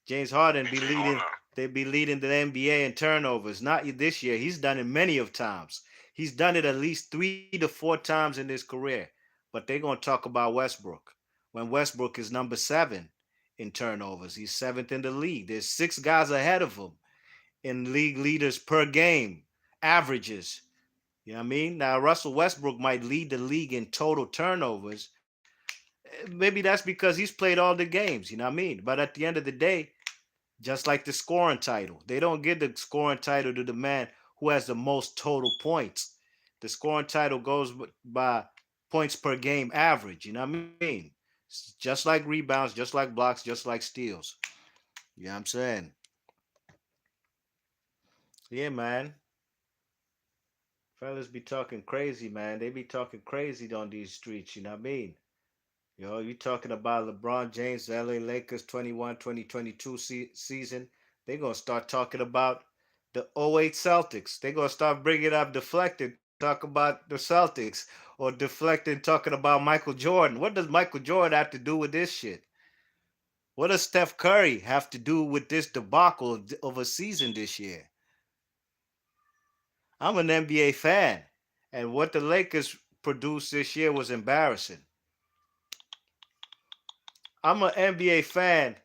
James Harden he be keep on leading. They be leading the NBA in turnovers. Not this year. He's done it many of times. He's done it at least 3 to 4 times in his career. But they're gonna talk about Westbrook when Westbrook is number 7 in turnovers. He's seventh in the league. There's 6 guys ahead of him in league leaders per game averages. You know what I mean? Now Russell Westbrook might lead the league in total turnovers. Maybe that's because he's played all the games. You know what I mean? But at the end of the day, just like the scoring title. They don't give the scoring title to the man who has the most total points. The scoring title goes by points per game average. You know what I mean? Just like rebounds, just like blocks, just like steals. You know what I'm saying? Yeah, man. Fellas be talking crazy, man. They be talking crazy on these streets. You know what I mean? You talking about LeBron James, the LA Lakers 21-2022 season. They're going to start talking about the '08 Celtics. They're going to start bringing up deflecting, talk about the Celtics, or deflecting, talking about Michael Jordan. What does Michael Jordan have to do with this shit? What does Steph Curry have to do with this debacle of a season this year? I'm an NBA fan, and what the Lakers produced this year was embarrassing. I'm an NBA fan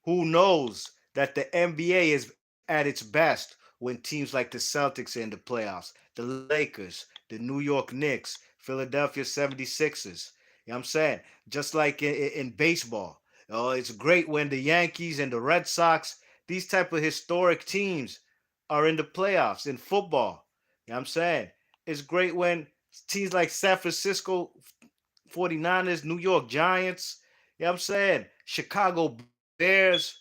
who knows that the NBA is at its best when teams like the Celtics are in the playoffs, the Lakers, the New York Knicks, Philadelphia 76ers. You know what I'm saying? Just like in baseball. It's great when the Yankees and the Red Sox, these type of historic teams are in the playoffs in football. You know what I'm saying? It's great when teams like San Francisco 49ers, New York Giants, you know what I'm saying? Chicago Bears,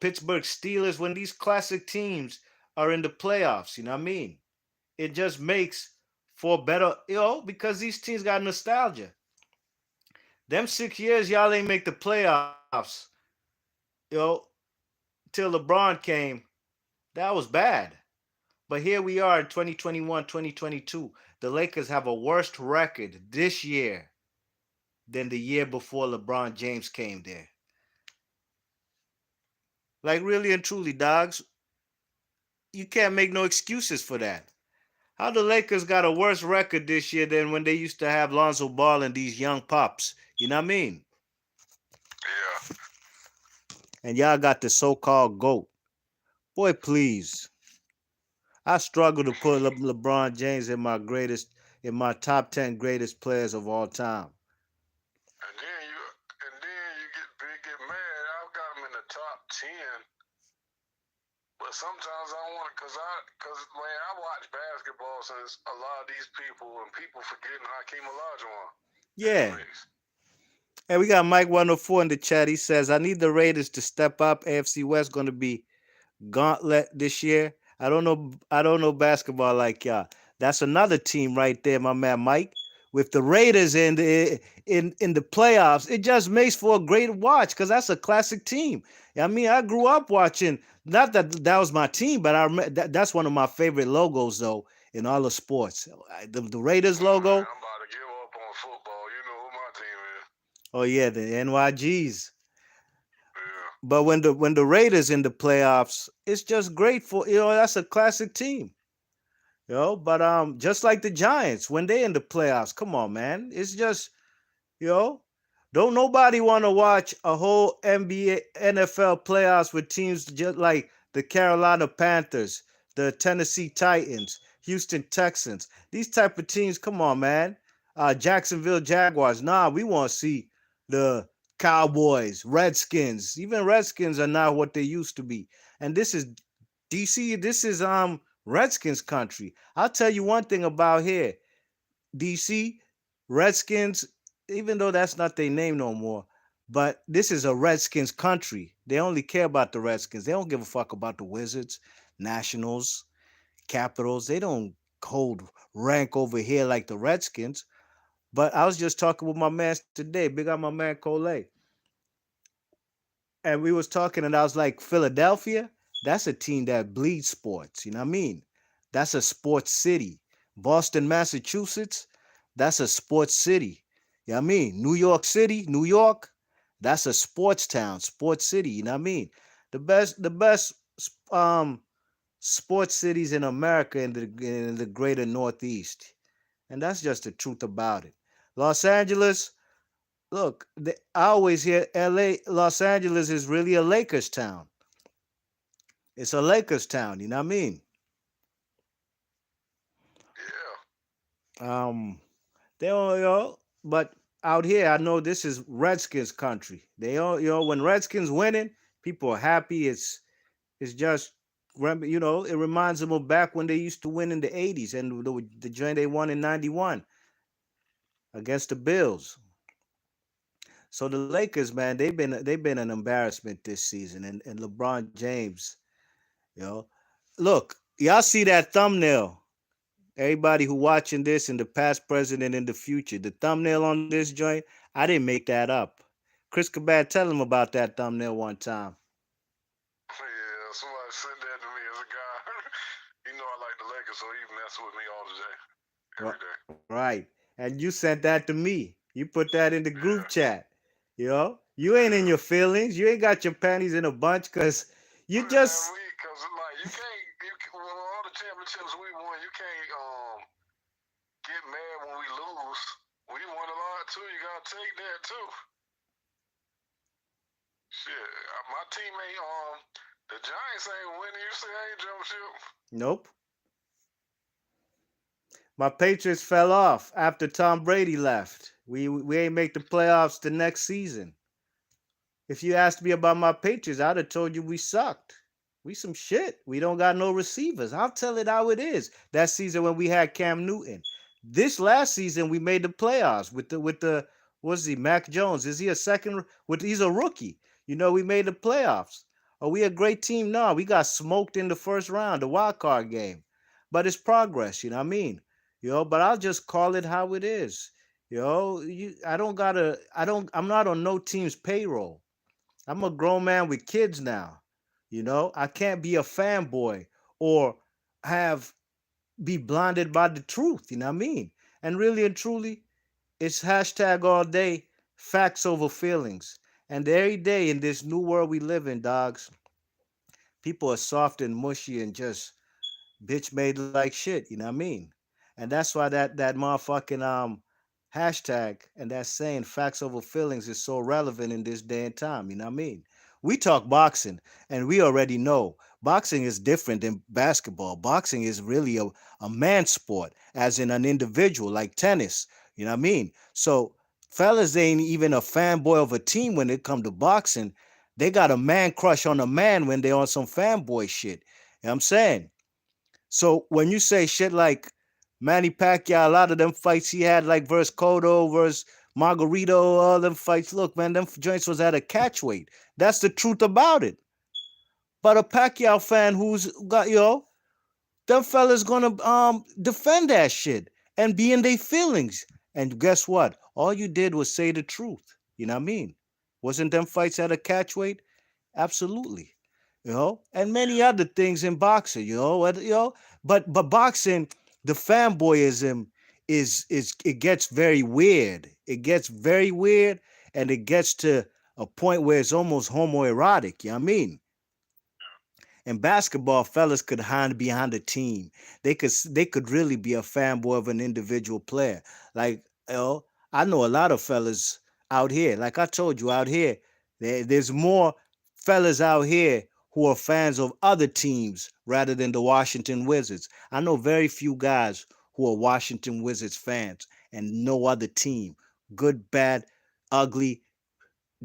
Pittsburgh Steelers, when these classic teams are in the playoffs, you know what I mean? It just makes for better, because these teams got nostalgia. Them 6 years y'all ain't make the playoffs, you know, till LeBron came, that was bad. But here we are in 2021, 2022. The Lakers have a worse record this year than the year before LeBron James came there. Like really and truly, dogs, you can't make no excuses for that. How the Lakers got a worse record this year than when they used to have Lonzo Ball and these young pups? You know what I mean? yeah. And y'all got the so-called GOAT. Boy, please. I struggle to put LeBron James in my top 10 greatest players of all time. And then you get mad. I've got him in the top 10. But sometimes I want to, cause man, I watch basketball since a lot of these people and people forgetting Hakeem Olajuwon in the Yeah. mix. And we got Mike 104 in the chat. He says, I need the Raiders to step up. AFC West going to be gauntlet this year. I don't know basketball like y'all. That's another team right there, my man Mike. With the Raiders in the playoffs, it just makes for a great watch because that's a classic team. I mean, I grew up watching. Not that that was my team, but that's one of my favorite logos though in all the sports. The Raiders Man, logo. I'm about to give up on football. You know who my team is. Oh yeah, the NYGs. Yeah. But when the Raiders in the playoffs, it's just great for that's a classic team. But just like the Giants when they in the playoffs, come on, man. It's just you know, don't nobody want to watch a whole NBA NFL playoffs with teams just like the Carolina Panthers, the Tennessee Titans, Houston Texans. These type of teams, come on, man. Jacksonville Jaguars. Nah, we want to see the Cowboys, Redskins. Even Redskins are not what they used to be. And this is DC. This is Redskins country. I'll tell you one thing about here. DC, Redskins, even though that's not their name no more, but this is a Redskins country. They only care about the Redskins. They don't give a fuck about the Wizards, Nationals, Capitals. They don't hold rank over here like the Redskins. But I was just talking with my man today, big up my man Cole, and we was talking, and I was like, Philadelphia, that's a team that bleeds sports. You know what I mean? That's a sports city. Boston, Massachusetts, that's a sports city. You know what I mean? New York City, New York, that's a sports town, sports city. You know what I mean? The best um sports cities in America in the greater Northeast, and that's just the truth about it. Los Angeles, look, I always hear LA, Los Angeles is really a Lakers town. It's a Lakers town, you know what I mean? Yeah. Um, they all, but out here, I know this is Redskins country. They all, when Redskins winning, people are happy. It's just, it reminds them of back when they used to win in the '80s and the joint they won in '91 against the Bills. So the Lakers, man, they've been an embarrassment this season, and LeBron James. You know, look, y'all see that thumbnail. Everybody who watching this in the past, present, and in the future, the thumbnail on this joint, I didn't make that up. Chris Cabad, tell him about that thumbnail one time. Yeah, somebody sent that to me as a guy. You know I like the Lakers, so he messing with me all day, every day. Right. And you sent that to me. You put that in the Yeah. group chat. You ain't in Yeah. your feelings. You ain't got your panties in a bunch because you Man, just cause like you can't, with all the championships we won, you can't get mad when we lose. We won a lot too. You gotta take that too. Shit, my team ain't the Giants ain't winning. You say I ain't jump ship. nope. My Patriots fell off after Tom Brady left. We ain't make the playoffs the next season. If you asked me about my Patriots, I'd have told you we sucked. We some shit. We don't got no receivers. I'll tell it how it is. That season when we had Cam Newton. This last season we made the playoffs with the what's he, Mac Jones. Is he a second he's a rookie. We made the playoffs. Are we a great team? No, we got smoked in the first round, the wild card game. But it's progress, you know what I mean? But I'll just call it how it is. I don't gotta I'm not on no team's payroll. I'm a grown man with kids now. I can't be a fanboy or have be blinded by the truth. You know what I mean? And really and truly, it's hashtag all day, facts over feelings. And every day in this new world we live in, dogs, people are soft and mushy and just bitch made like shit. You know what I mean? And that's why that motherfucking hashtag and that saying facts over feelings is so relevant in this day and time. You know what I mean? We talk boxing, and we already know boxing is different than basketball. Boxing is really a man sport, as in an individual, like tennis. You know what I mean? So fellas ain't even a fanboy of a team when it come to boxing. They got a man crush on a man when they on some fanboy shit. You know what I'm saying? So when you say shit like Manny Pacquiao, a lot of them fights he had like versus Cotto, versus Margarito, all them fights, look, man, them joints was at a catch weight. That's the truth about it. But a Pacquiao fan who's got, them fellas gonna defend that shit and be in their feelings. And guess what? All you did was say the truth. You know what I mean? Wasn't them fights at a catch weight? Absolutely. And many other things in boxing, but boxing, the fanboyism is it gets very weird. It gets very weird, and it gets to a point where it's almost homoerotic. You know what I mean? In basketball, fellas could hide behind a team. They could really be a fanboy of an individual player. Like, I know a lot of fellas out here. Like I told you, out here, there's more fellas out here who are fans of other teams rather than the Washington Wizards. I know very few guys who are Washington Wizards fans and no other team. Good, bad, ugly,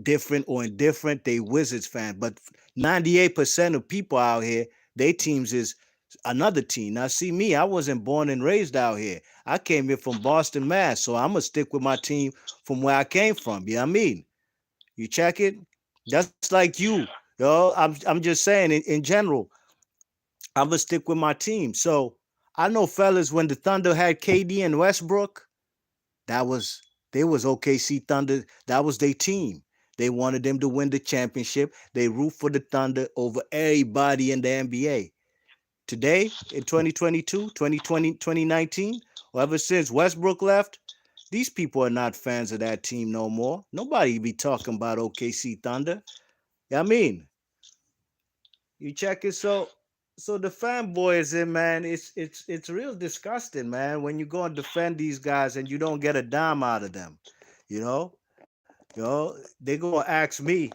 different or indifferent, they Wizards fan. But 98% of people out here, they teams is another team. Now, see me, I wasn't born and raised out here. I came here from Boston, Mass. So I'm gonna stick with my team from where I came from. You know what I mean? You check it. Just like you, Yeah. I'm just saying in general, I'm gonna stick with my team. So I know fellas when the Thunder had KD and Westbrook, that was they was OKC Thunder. That was their team. They wanted them to win the championship. They root for the Thunder over everybody in the NBA. Today, in 2022, 2020, 2019, or ever since Westbrook left, these people are not fans of that team no more. Nobody be talking about OKC Thunder. Yeah, I mean, you check it. So the fanboyism, man, it's real disgusting, man. When you go and defend these guys and you don't get a dime out of them, you know, they gonna ask me,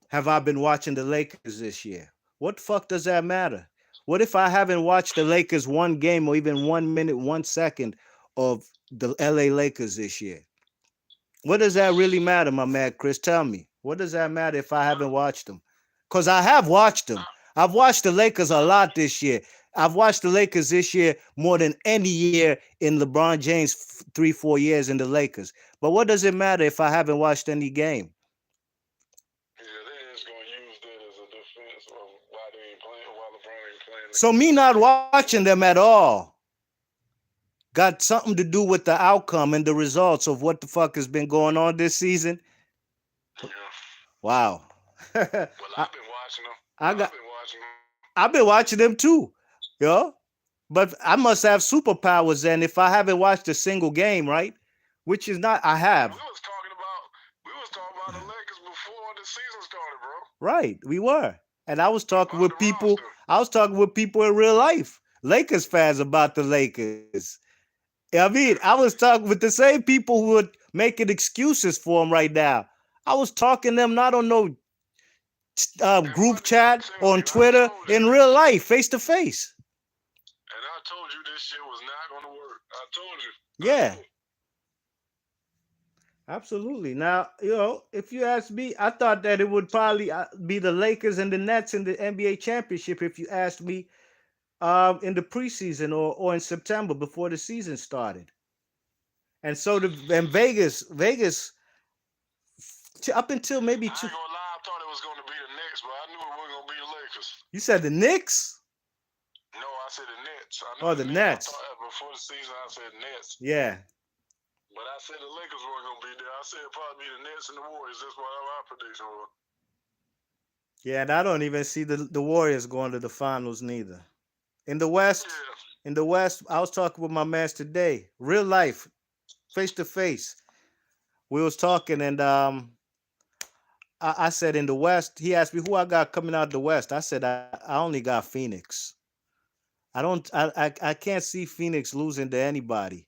have I been watching the Lakers this year? What the fuck does that matter? What if I haven't watched the Lakers one game or even 1 minute, 1 second of the LA Lakers this year? What does that really matter, my man Chris? Tell me. What does that matter if I haven't watched them? Because I have watched them. I've watched the Lakers a lot this year. I've watched the Lakers this year more than any year in LeBron James 3, 4 years in the Lakers. But what does it matter if I haven't watched any game? Yeah, they just gonna use that as a defense of why they ain't playing, why LeBron ain't playing So against me them not teams. watching them at all got something to do with the outcome and the results of what the fuck has been going on this season. Yeah. Wow. Well, I, I've been watching them. I I've got been watching them. I've been watching them too. Yo. But I must have superpowers then if I haven't watched a single game, right? Which is not I Man, have. we was talking about the Lakers before the season started, bro. Right. We were. And I was talking About with the people, roster. I was talking with people in real life. Lakers fans about the Lakers. I mean, I was talking with the same people who are making excuses for them right now. I was talking to them not on no And group what did you chat tell or on me? I Twitter, told you in this real shit. life, face to face. And I told you this shit was not gonna work. I told you. I Yeah, knew. absolutely. Now, if you ask me, I thought that it would probably be the Lakers and the Nets in the NBA championship if you asked me in the preseason or in September before the season started. And so and Vegas up until maybe I ain't gonna lie, I thought it was gonna be the Knicks, but I knew it wasn't gonna be the Lakers. you said the Knicks No, I said the Nets. I knew or the the Nets. I Nets. thought before the season I said Nets. Yeah, But I said the Lakers weren't gonna be there. I said it'd probably be the Nets and the Warriors. That's what our prediction was. yeah. And I don't even see the Warriors going to the finals neither. In the West, Yeah. in the West, I was talking with my man today, real life, face to face. We was talking, and I said in the West. He asked me who I got coming out the West. I said I only got Phoenix. I don't. I can't see Phoenix losing to anybody.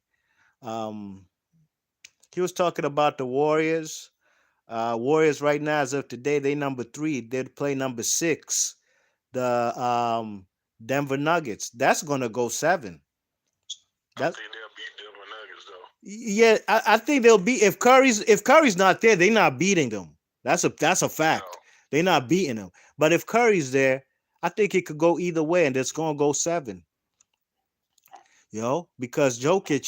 Um, he was talking about the Warriors. Warriors right now, as of today, they number 3. They'd play number 6, the Denver Nuggets. That's gonna go 7. I That think they'll beat Denver Nuggets though. Yeah, I think they'll be if Curry's not there, they're not beating them. That's a No. fact. They're not beating them. But if Curry's there, I think it could go either way, and it's gonna go seven. Because Jokic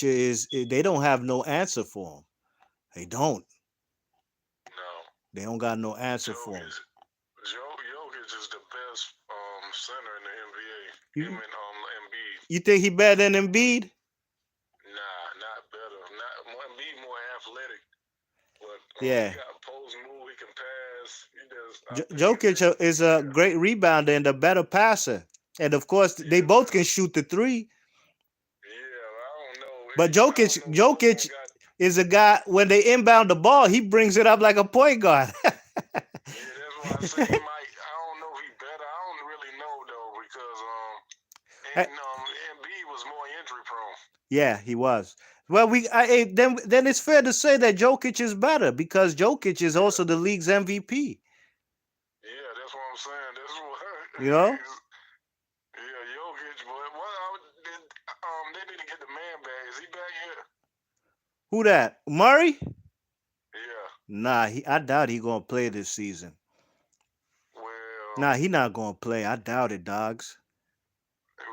they don't have no answer for him. They don't. No. They don't got no answer for him. Jokic, Jokic is the best center in the NBA. Him You and Embiid. you think he better than Embiid? Nah, not better. Not Embiid more athletic, but he Yeah. got post move. He can pass. He does. I think Jokic is a yeah, great rebounder and a better passer, and of course they yeah, both can shoot the three. yeah. I don't know. But I don't know which one Jokic got. is a guy when they inbound the ball, he brings it up like a point guard. Yeah, that's why I say he might. I don't know if he better. I don't really know though because Embiid was more injury prone. Yeah, he was. Well, then it's fair to say that Jokic is better because Jokic is Yeah, also the league's MVP. yeah. That's what I'm saying. That's what. You know Yeah, Jokic, but they need to get the man back. Is he back yet? who that? Murray? Yeah. Nah, I doubt he gonna play this season. Well, Nah, he not gonna play. I doubt it, dogs. they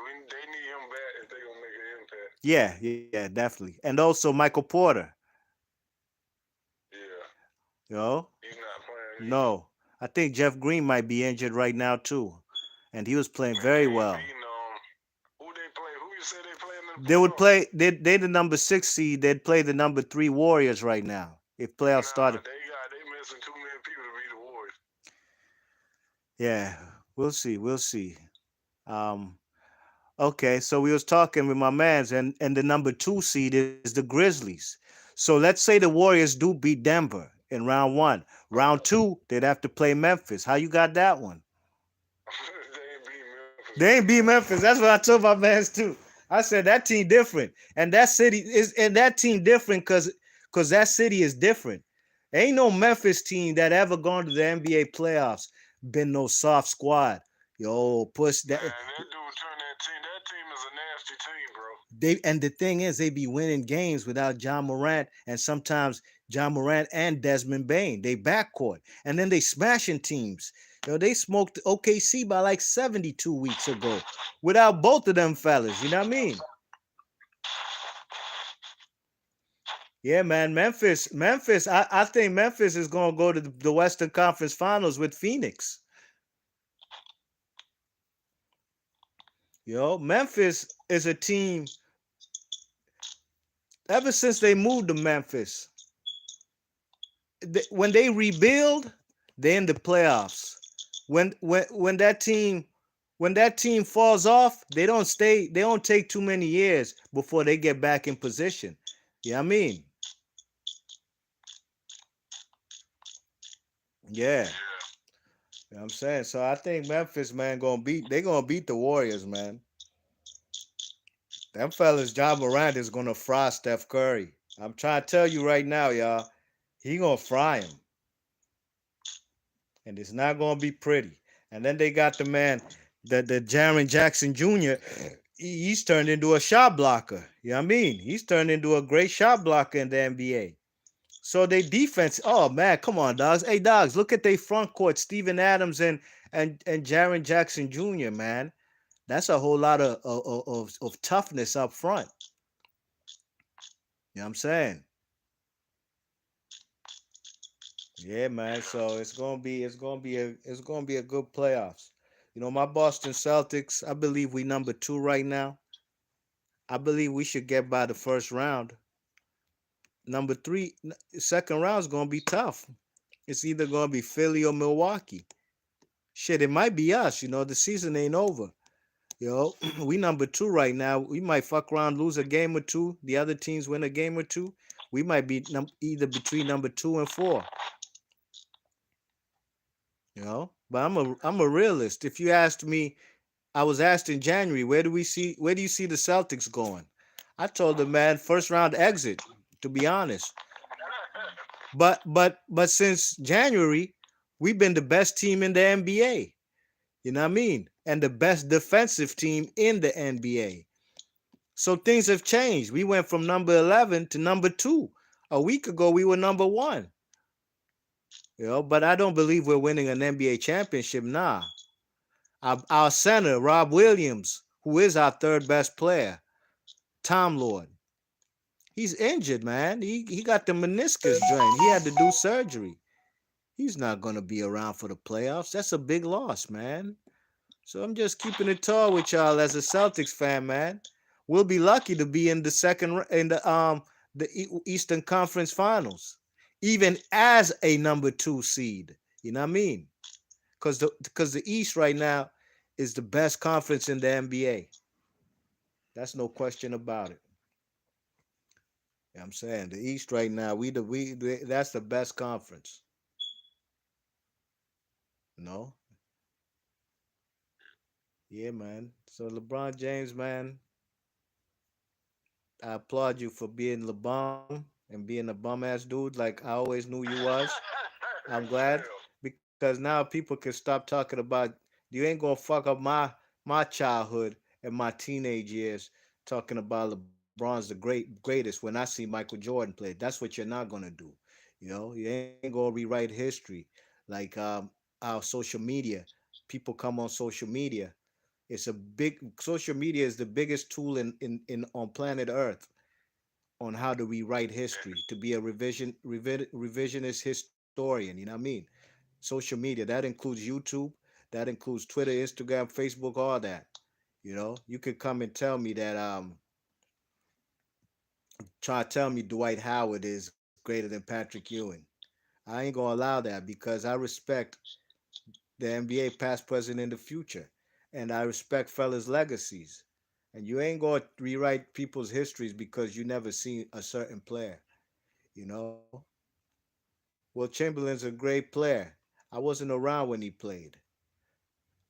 need him back if they gonna make an impact. Yeah, definitely. And also Michael Porter. Yeah, You know? he's not playing either. No. I think Jeff Green might be injured right now too. And he was playing And they very ain't well. beating who they play. Who you say they playing in the They would playoffs? play they the number 6 seed, they'd play the number 3 Warriors right now. If playoffs Nah, started. they missing too many people to beat the Warriors. Yeah, we'll see. We'll see. Um okay, so we was talking with my mans and the number 2 seed is the Grizzlies. So let's say the Warriors do beat Denver in round 1. Round 2, they'd have to play Memphis. How you got that one? They ain't beat Memphis They yet. ain't beat Memphis. That's what I told my mans too. I said that team different, and that team different because that city is different. Ain't no Memphis team that ever gone to the NBA playoffs been no soft squad. Yo, push that. Man, that dude turned that team. That team is a nasty team, bro. And the thing is, they be winning games without John Morant, and sometimes John Morant and Desmond Bain. They backcourt, and then they smashing teams. They smoked OKC by like 72 weeks ago without both of them fellas. You know what I mean? Yeah, man. Memphis. I think Memphis is gonna go to the Western Conference Finals with Phoenix. Memphis is a team. Ever since they moved to Memphis, when they rebuild, they're in the playoffs. When that team falls off, they don't stay. They don't take too many years before they get back in position. Yeah, I mean, yeah. Yeah. You know what I'm saying? So I think Memphis, man, they gonna beat the Warriors, man. Them fellas, John Morant is gonna fry Steph Curry. I'm trying to tell you right now, y'all. He gonna fry him. And it's not gonna be pretty. And then they got the man, the Jaren Jackson Jr. He's turned into a shot blocker. You know what I mean? He's turned into a great shot blocker in the NBA. So they defense, oh man, come on, dogs. Hey dogs, look at their front court, Steven Adams and Jaren Jackson Jr., man. That's a whole lot of toughness up front. You know what I'm saying? Yeah, man. Yeah. So it's gonna be a good playoffs. My Boston Celtics, I believe we number 2 right now. I believe we should get by the first round. Number 3, second round is gonna be tough. It's either gonna be Philly or Milwaukee. Shit, it might be us. The season ain't over. We number 2 right now. We might fuck around, lose a game or two. The other teams win a game or two. We might be either between number 2 and 4. But I'm a realist. If you asked me, I was asked in January, where do you see the Celtics going? I told the man first round exit, to be honest. But since January, we've been the best team in the NBA. You know what I mean? And the best defensive team in the NBA. So things have changed. We went from number 11 to number 2. A week ago, we were number 1. But I don't believe we're winning an NBA championship. Nah. Our center, Rob Williams, who is our third best player, Tom Lord, he's injured, man. He got the meniscus drained. He had to do surgery. He's not gonna be around for the playoffs. That's a big loss, man. So I'm just keeping it tall with y'all as a Celtics fan, man. We'll be lucky to be in the Eastern Conference Finals, even as a number 2 seed. You know what I mean? Because the East right now is the best conference in the NBA. That's no question about it. You know what I'm saying the East right now, that's the best conference. No, yeah, man. So LeBron James, man, I applaud you for being LeBum and being a bum ass dude like I always knew you was. I'm glad Yeah. because now people can stop talking about you ain't gonna fuck up my childhood and my teenage years talking about LeBron's the greatest when I see Michael Jordan play. That's what you're not gonna do. You ain't gonna rewrite history like our social media. People come on social media. It's a big social media is the biggest tool in on planet Earth on how to rewrite history, to be a revisionist historian. You know what I mean? Social media that includes YouTube, that includes Twitter, Instagram, Facebook, all that. You could come and tell me that try to tell me Dwight Howard is greater than Patrick Ewing. I ain't gonna allow that because I respect the NBA past, present, and the future, and I respect fellas' legacies. And you ain't gonna rewrite people's histories because you never seen a certain player. You know, Will Chamberlain's a great player. I wasn't around when he played,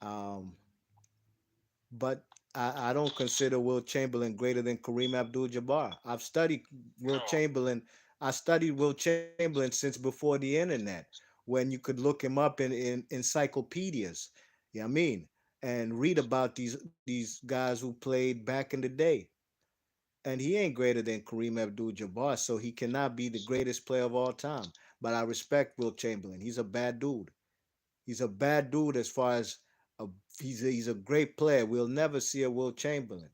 um, but I don't consider Will Chamberlain greater than Kareem Abdul-Jabbar. I've studied Will No. Chamberlain. I studied Will Chamberlain since before the internet, when you could look him up in encyclopedias. You know what I mean? And read about these guys who played back in the day. And he ain't greater than Kareem Abdul-Jabbar, so he cannot be the greatest player of all time. But I respect Will Chamberlain. He's a bad dude. He's a bad dude as far as a, he's a great player. We'll never see a Will Chamberlain.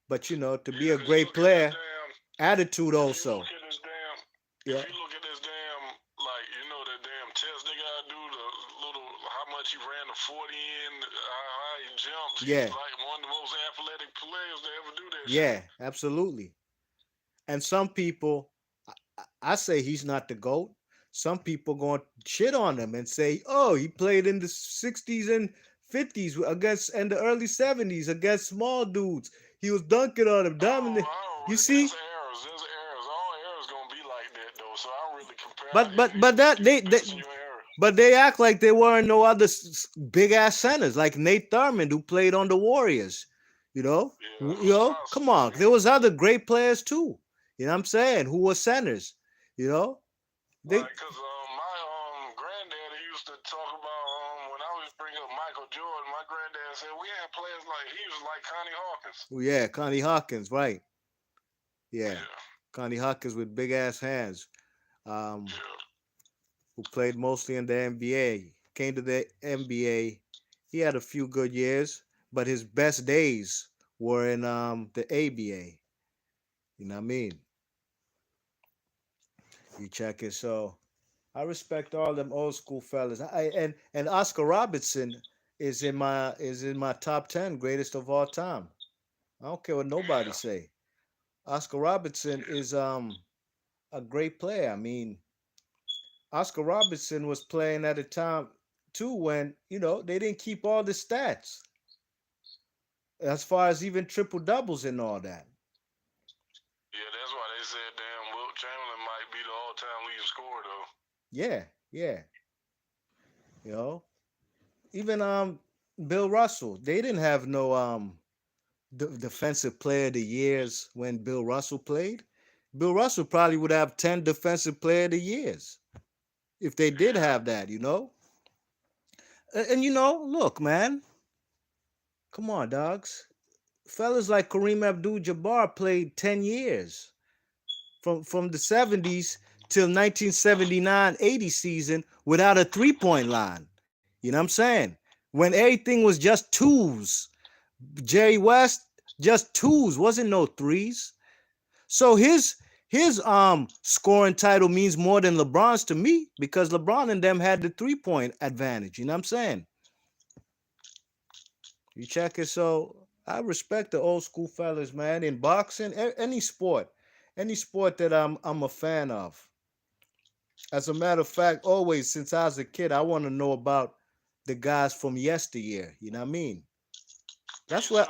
But to be Yeah, a because you great look at this player, damn. attitude If you look also. at this damn. If Yeah, you look at this damn, like that damn test they gotta do, the little how much he ran the 40 in, how he jumps. He's yeah, like one of the most athletic players to ever do that shit. yeah, absolutely. And some people, I say he's not the GOAT. Some people going to shit on him and say, oh, he played in the 60s and 50s against and the early 70s against small dudes. He was dunking on him, dominant. I don't You really. see? There's errors. All errors gonna be like that though. So I don't really compare. But If but but that you they, basing they your error. but they act like there weren't no other big ass centers like Nate Thurmond who played on the Warriors. Yeah, Come on. There possibly. was other great players too. You know what I'm saying? Who were centers? You know? They Like, cause my granddad he used to talk about when I was bringing up Michael Jordan. My granddad said we had players like he was like Connie Hawkins. Oh, yeah, Connie Hawkins, right. Yeah. Yeah, Connie Hawkins with big ass hands, um, yeah, who played mostly in the NBA. Came to the NBA. He had a few good years, but his best days were in the ABA. You know what I mean? You check it. So I respect all them old school fellas. And Oscar Robertson is in my top 10 greatest of all time. I don't care what nobody yeah, say. Oscar Robertson yeah. is a great player. I mean, Oscar Robertson was playing at a time too when they didn't keep all the stats as far as even triple doubles and all that. Yeah, that's why they said damn Wilt Chamberlain might be the all-time leading scorer though. Yeah, yeah. You know, even Bill Russell, they didn't have no defensive player of the years when Bill Russell played. Bill Russell probably would have 10 defensive player of the years if they did Yeah, have that. And look, man, come on, dogs. Fellas like Kareem Abdul-Jabbar played 10 years from the 70s till 1979-80 season without a three-point line. You know what I'm saying? when everything was just twos. Jerry West, just twos, wasn't no threes. So his scoring title means more than LeBron's to me because LeBron and them had the 3-point advantage. You know what I'm saying? You check it. So I respect the old school fellas, man. In boxing, any sport that I'm a fan of. As a matter of fact, always since I was a kid, I want to know about the guys from yesteryear. You know what I mean? Me That's too. what.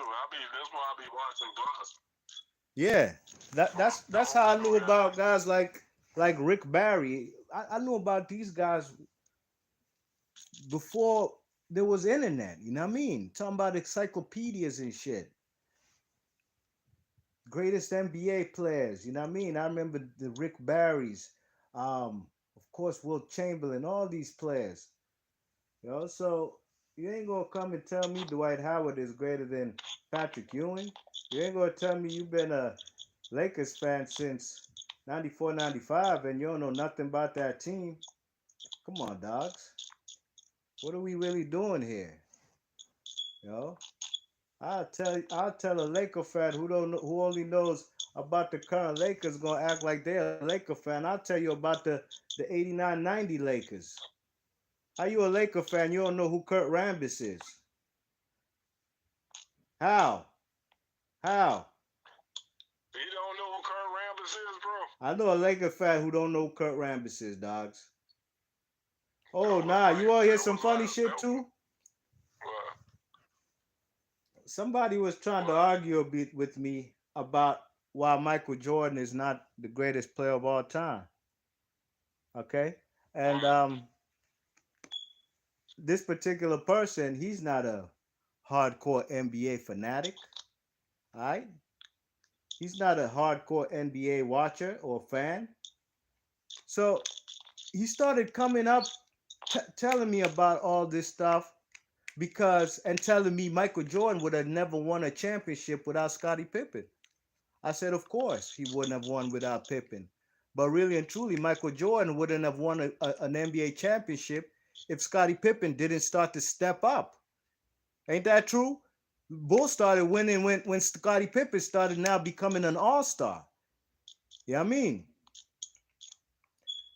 That's why I be watching boxing. Yeah, The that's how old I school knew about guys. guys like Rick Barry. I knew about these guys before there was internet. You know what I mean? Talking about encyclopedias and shit. Greatest NBA players. You know what I mean? I remember the Rick Barrys. Of course, Will Chamberlain. All these players. So you ain't gonna come and tell me Dwight Howard is greater than Patrick Ewing. You ain't gonna tell me you've been a Lakers fan since 94, 95 and you don't know nothing about that team. Come on, dogs. What are we really doing here? You know? I'll tell a Laker fan who don't know, who only knows about the current Lakers gonna act like they're a Laker fan. I'll tell you about the 89-90 Lakers. How you a Laker fan? You don't know who Kurt Rambis is. How? How? You don't know who Kurt Rambis is, bro? I know a Laker fan who don't know who Kurt Rambis is, dogs. That Oh, was nah, like you all hear that some was funny like shit too? uh, Somebody was trying to what? argue a bit with me about why Michael Jordan is not the greatest player of all time. Okay? And What? this particular person, he's not a hardcore NBA fanatic. All right? He's not a hardcore NBA watcher or fan. So he started coming up telling me about all this stuff because and telling me Michael Jordan would have never won a championship without Scottie Pippen. I said, of course, he wouldn't have won without Pippen. But really and truly, Michael Jordan wouldn't have won an NBA championship if Scottie Pippen didn't start to step up. Ain't that true? Bulls started winning when Scottie Pippen started now becoming an all-star. Yeah, I mean,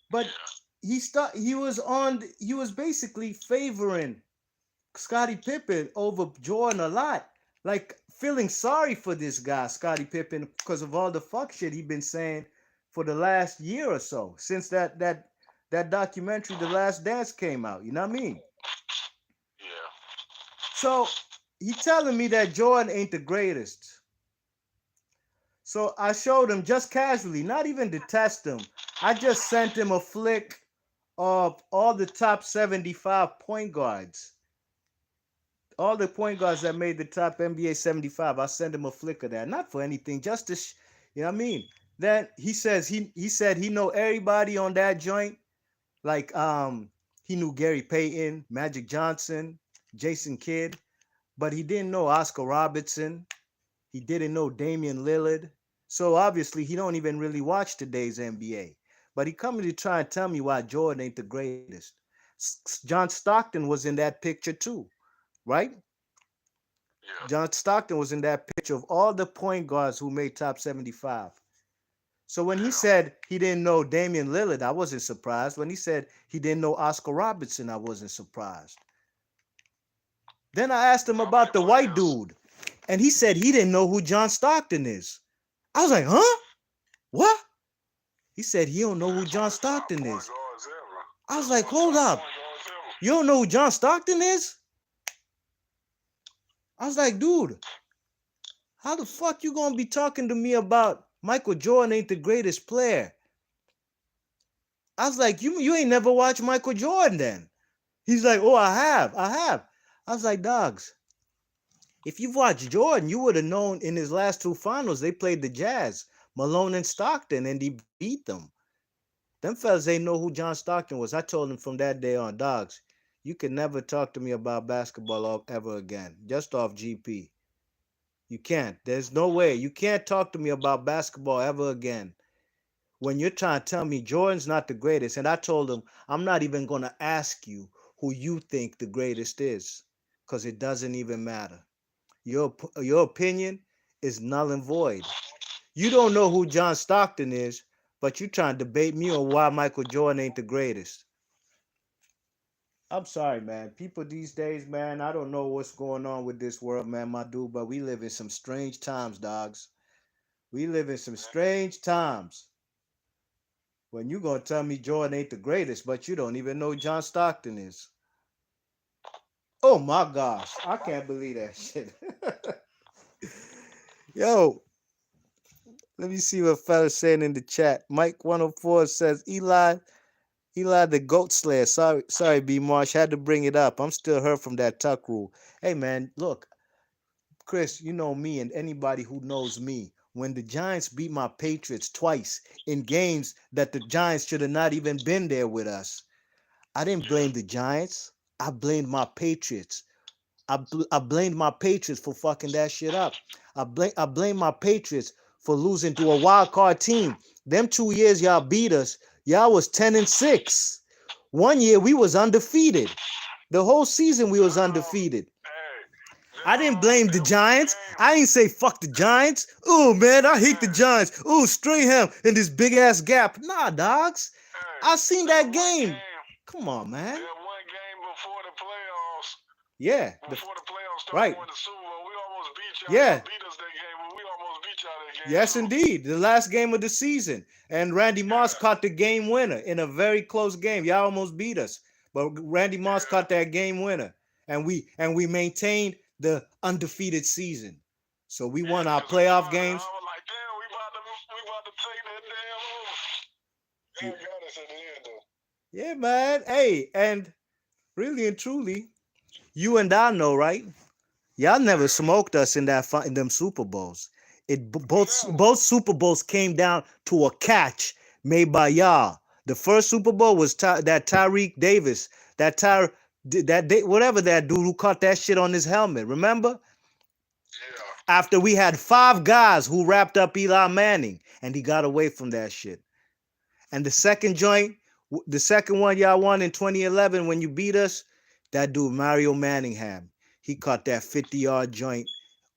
but Yeah. he was basically favoring Scottie Pippen over Jordan a lot. Like feeling sorry for this guy, Scottie Pippen, because of all the fuck shit he been saying for the last year or so, since that documentary, The Last Dance, came out. You know what I mean? Yeah. So he telling me that Jordan ain't the greatest. So I showed him just casually, not even to test him. I just sent him a flick of all the top 75 point guards, all the point guards that made the top NBA 75. I send him a flick of that, not for anything, just to, you know what I mean. Then he said he know everybody on that joint, like he knew Gary Payton, Magic Johnson, Jason Kidd, but he didn't know Oscar Robertson. He didn't know Damian Lillard. So obviously he don't even really watch today's NBA. But he coming to try and tell me why Jordan ain't the greatest. John Stockton was in that picture too, right? Yeah. John Stockton was in that picture of all the point guards who made top 75. So when he Yeah. said he didn't know Damian Lillard, I wasn't surprised. When he said he didn't know Oscar Robertson, I wasn't surprised. Then I asked him I mean, about the but white his dude, and he said he didn't know who John Stockton is. I was like, huh? What? He said he don't know who That's one John of the top Stockton point is. guards ever. I was That's one like, of the hold top up. point guards ever. You don't know who John Stockton is? I was like, dude, how the fuck you gonna be talking to me about Michael Jordan ain't the greatest player? I was like, you ain't never watched Michael Jordan then. He's like, oh, I have. I was like, dogs, if you've watched Jordan, you would have known in his last two finals they played the Jazz, Malone and Stockton, and he beat them. Them fellas ain't know who John Stockton was. I told him from that day on, dogs, you can never talk to me about basketball ever again, just off GP. You can't. There's no way. You can't talk to me about basketball ever again when you're trying to tell me Jordan's not the greatest. And I told him, I'm not even going to ask you who you think the greatest is. because it doesn't even matter. Your opinion is null and void. You don't know who John Stockton is, but you trying to debate me on why Michael Jordan ain't the greatest. I'm sorry, man. People these days, man, I don't know what's going on with this world, man, my dude, but we live in some strange times, dogs. We live in some strange times. When you gonna tell me Jordan ain't the greatest, but you don't even know who John Stockton is. Oh my gosh, I can't believe that shit. Yo, let me see what fella's saying in the chat. Mike 104 says Eli the goat slayer. Sorry, B Marsh. Had to bring it up. I'm still hurt from that tuck rule. Hey man, look, Chris, you know me and anybody who knows me. When the Giants beat my Patriots twice in games that the Giants should have not even been there with us, I didn't blame the Giants. I blamed my Patriots. I blamed my Patriots for fucking that shit up. I blame my Patriots for losing to a wild card team. Them 2 years y'all beat us, y'all was 10-6. One year we was undefeated. The whole season we was undefeated. Hey, I didn't blame the Giants. I ain't say fuck the Giants. Oh man, I hate the Giants. Oh, Strahan in this big ass gap. Nah, dogs. hey, I seen that that one game. game, Come on, man. that one game before the playoffs, Yeah. before the playoffs started, Right. going to Super Bowl, we almost beat y'all. Yeah. Y'all beat us that game, but we almost beat y'all that game Yes, too. indeed. The last game of the season. And Randy Moss Yeah, caught the game winner in a very close game. Y'all almost beat us. But Randy Moss yeah. caught that game winner. And we maintained the undefeated season. So we Yeah, won our yes, we playoff won. And I games. was like, damn, we about to take that damn over. Y'all got us at the end though. Yeah, man. Hey, and really and truly, you and I know, right? Y'all never Yeah, smoked us in in them Super Bowls. never. Both Super Bowls came down to a catch made by y'all. The first Super Bowl was that Tyreek Davis, whatever that dude who caught that shit on his helmet. Remember? Yeah, After we had five guys who wrapped up Eli Manning, and he got away from that shit. And the second one y'all won in 2011 when you beat us, that dude Mario Manningham, he caught that 50-yard joint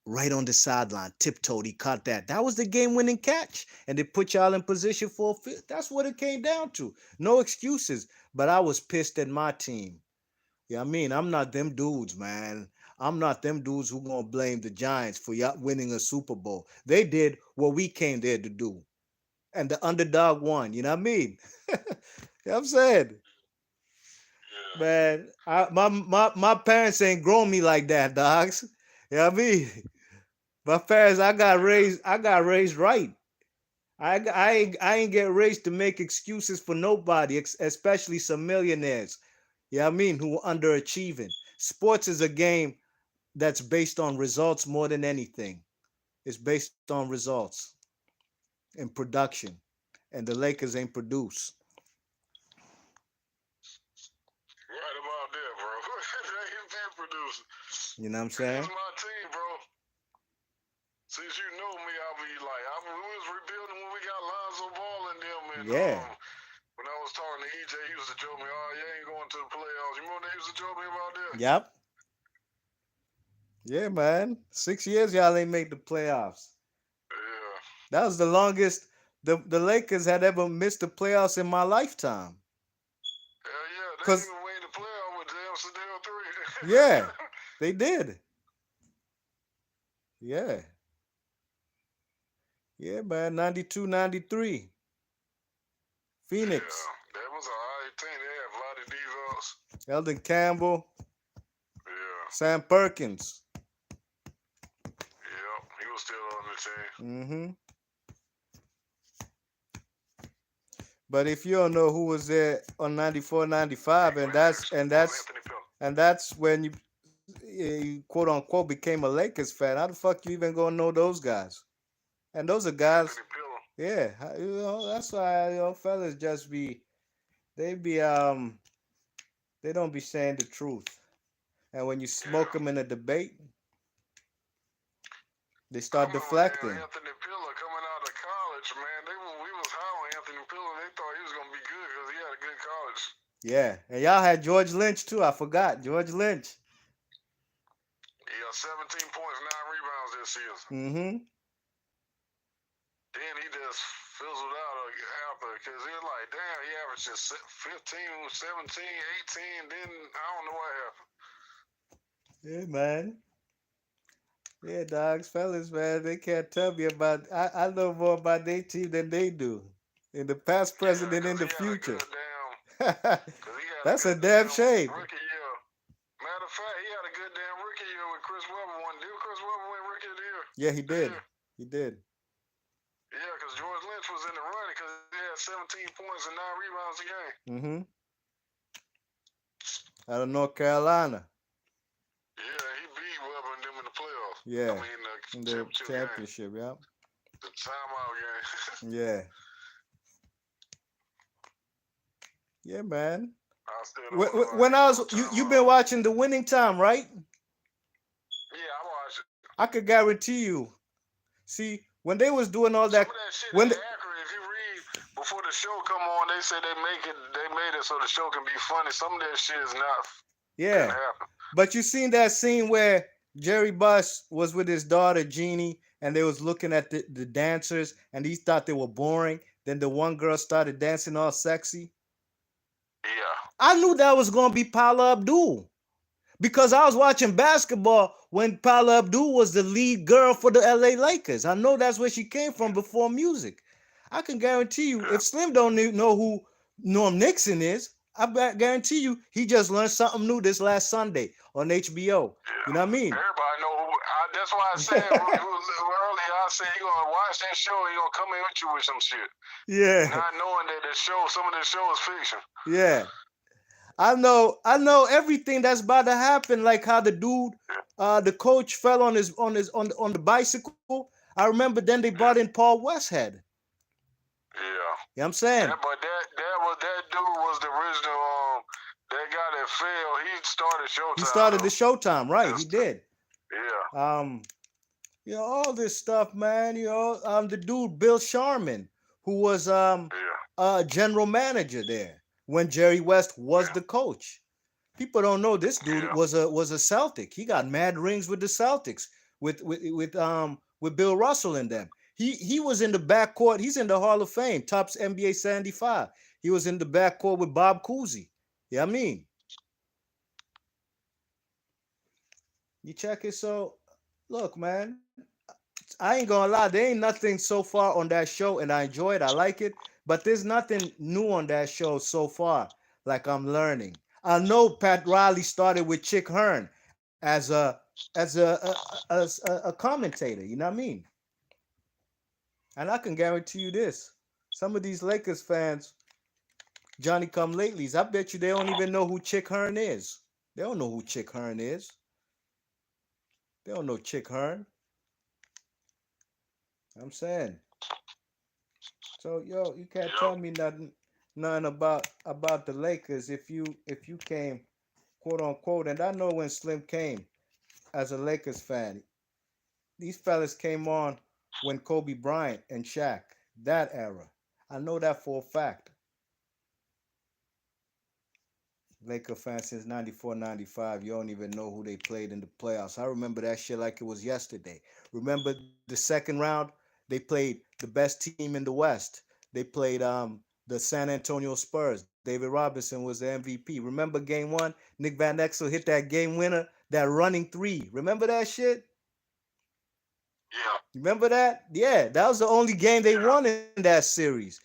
right on the sideline, tiptoed. He caught that. That was the game-winning catch, and it put y'all in position for a fifth. That's what it came down to. No excuses. But I was pissed at my team. Yeah, I mean, I'm not them dudes, man. I'm not them dudes who gonna blame the Giants for y'all winning a Super Bowl. They did what we came there to do, and the underdog won. You know what I mean? You know what I'm saying? yeah. Man, my parents ain't grown me like that, dogs. You know what I mean? My parents, I got raised right. I ain't get raised to make excuses for nobody, especially some millionaires. You know what I mean? Who are underachieving. Sports is a game that's based on results more than anything. It's based on results and production. And the Lakers ain't produce. Right about that, bro. They ain't been producing. You know what I'm That's saying? my team, bro. Since you know me, I'll be like, we was rebuilding when we got Lonzo Ball in them, and Yeah. when I was talking to EJ, he used to joke me, "Oh, you ain't going to the playoffs." You remember they used to joke me about that? Yep. Yeah, man. 6 years y'all ain't made the playoffs. Yeah. That was the longest the Lakers had ever missed the playoffs in my lifetime. Hell yeah, they Cause even made the playoff with Jam Sadell 3. yeah, they did. Yeah. Yeah, man. 92, 93. Yeah, Phoenix. that was a high team. They had Vlade Divac. Eldon Campbell. Yeah. Sam Perkins. Yep, he was still on the team. Mm-hmm. But if you don't know who was there on 94, 95, and that's and that's Anthony Phillips. and that's when you quote unquote became a Lakers fan, how the fuck you even gonna know those guys? And those are guys, Anthony Phillips. yeah, that's why fellas just they be they don't be saying the truth. And when you smoke Yeah. them in a debate, they I start remember deflecting. Anthony Pillar coming out of college, man. We was high on Anthony Pillar. They thought he was gonna be good because he had a good college. Yeah, and y'all had George Lynch too. I forgot George Lynch. Yeah, 17 points, 9 rebounds this season. Mm-hmm. Then he just fizzled out after because he was like, damn, he averaged just 15, 17, 18. Then I don't know what happened. Yeah, man. Yeah, dogs, fellas, man, they can't tell me about. I know more about their team than they do. In the past, present, Yeah, and in because the he had a future. good damn, because he had a That's a good damn damn shame. rookie year. Matter of fact, he had a good damn rookie year with Chris Webber. Did Chris Webber win rookie of the year? Yeah, he That did. year? He did. Yeah, because George Lynch was in the running because he had 17 points and 9 rebounds a game. Mm-hmm. Out of North Carolina. Yeah, he beat Webber and them in the playoffs. I Yeah, mean, the in the championship game, championship. Yeah. the timeout game. Yeah. Yeah, man. I still don't know how When you I call was you timeout. been watching the Winning Time, right? Yeah, I watched it. I could guarantee you. See, when they was doing all Some that, of that shit when ain't the, accurate. If you read before the show come on, they say they made it so the show can be funny. Some of that shit is not didn't yeah, happen. but you seen that scene where Jerry Buss was with his daughter Jeannie, and they was looking at the dancers, and he thought they were boring. Then the one girl started dancing all sexy. Yeah, I knew that was gonna be Paula Abdul because I was watching basketball when Paula Abdul was the lead girl for the LA Lakers. I know that's where she came from before music. I can guarantee you, yeah, if Slim don't know who Norm Nixon is, I guarantee you he just learned something new this last Sunday on HBO. yeah. You know what I mean? Everybody know who. That's why I said earlier. I said you gonna watch that show. He gonna come in with you with some shit, Yeah, not knowing that the show, some of the show is fiction. yeah. I know everything that's about to happen, like how the dude, the coach fell on the bicycle. I remember then they brought Yeah, in Paul Westhead. yeah. You know what I'm saying? That dude was the original. That guy that fell. He started He Showtime started the though. Showtime, right? He That's did. yeah, Um, all this stuff, man. The dude Bill Sharman, who was yeah, general manager there when Jerry West was yeah, the coach. People don't know this dude yeah, was a Celtic. He got mad rings with the Celtics with Bill Russell in them. He was in the backcourt. He's in the Hall of Fame, tops NBA 75. He was in the backcourt with Bob Cousy. Yeah, I mean, you check it. So, look, man, I ain't gonna lie. There ain't nothing so far on that show, and I enjoy it. I like it, but there's nothing new on that show so far. Like I'm learning. I know Pat Riley started with Chick Hearn as a commentator. You know what I mean? And I can guarantee you this: some of these Lakers fans, Johnny Come Latelys, I bet you they don't even know who Chick Hearn is. They don't know who Chick Hearn is. They don't know Chick Hearn. I'm saying. So you can't yep, tell me nothing about the Lakers if you came quote unquote. And I know when Slim came as a Lakers fan, these fellas came on when Kobe Bryant and Shaq, that era. I know that for a fact. Laker fans since 94, 95. You don't even know who they played in the playoffs. I remember that shit like it was yesterday. Remember the second round? They played the best team in the West. They played the San Antonio Spurs. David Robinson was the MVP. Remember game one? Nick Van Exel hit that game winner, that running three. Remember that shit? yeah, Remember that? Yeah, that was the only game they yeah, won in that series.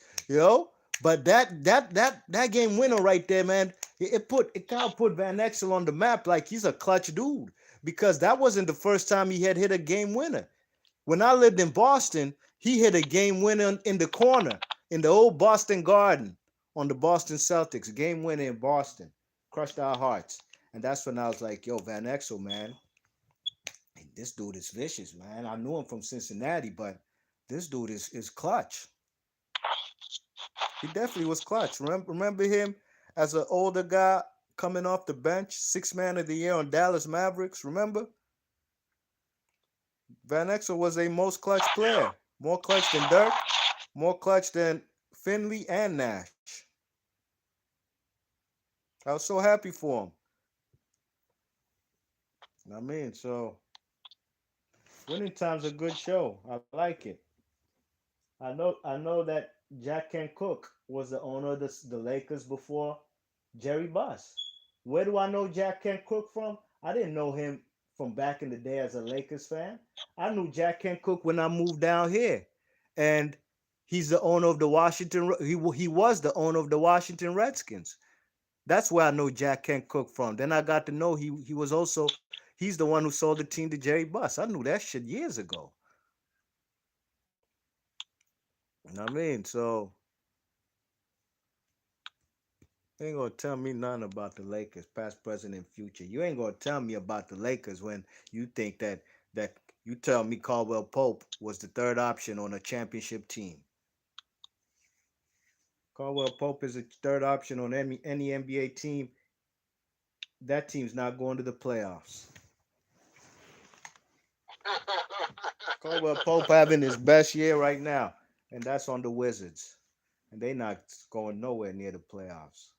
But that game winner right there, man, it kind of put Van Exel on the map like he's a clutch dude because that wasn't the first time he had hit a game winner. When I lived in Boston, he hit a game winner in the corner in the old Boston Garden on the Boston Celtics. Game winner in Boston, crushed our hearts, and that's when I was like, "Yo, Van Exel, man, this dude is vicious, man. I knew him from Cincinnati, but this dude is clutch. He definitely was clutch. Remember him as an older guy coming off the bench, six man of the year on Dallas Mavericks. Remember, Van Exel was a most clutch yeah. player, more clutch than Dirk, more clutch than Finley and Nash. I was so happy for him. I mean, so winning time's a good show. I like it. I know that Jack Kent Cook was the owner of the Lakers before Jerry Buss. Where do I know Jack Kent Cook from? I didn't know him from back in the day as a Lakers fan. I knew Jack Kent Cook when I moved down here, and he's the owner of the Washington. He was the owner of the Washington Redskins. That's where I know Jack Kent Cook from. Then I got to know he was also he's the one who sold the team to Jerry Buss. I knew that shit years ago. I mean, so you ain't gonna tell me nothing about the Lakers, past, present, and future. You ain't gonna tell me about the Lakers when you think that you tell me Caldwell Pope was the third option on a championship team. Caldwell Pope is a third option on any NBA team. That team's not going to the playoffs. Caldwell Pope having his best year right now, and that's on the Wizards, and they not going nowhere near the playoffs.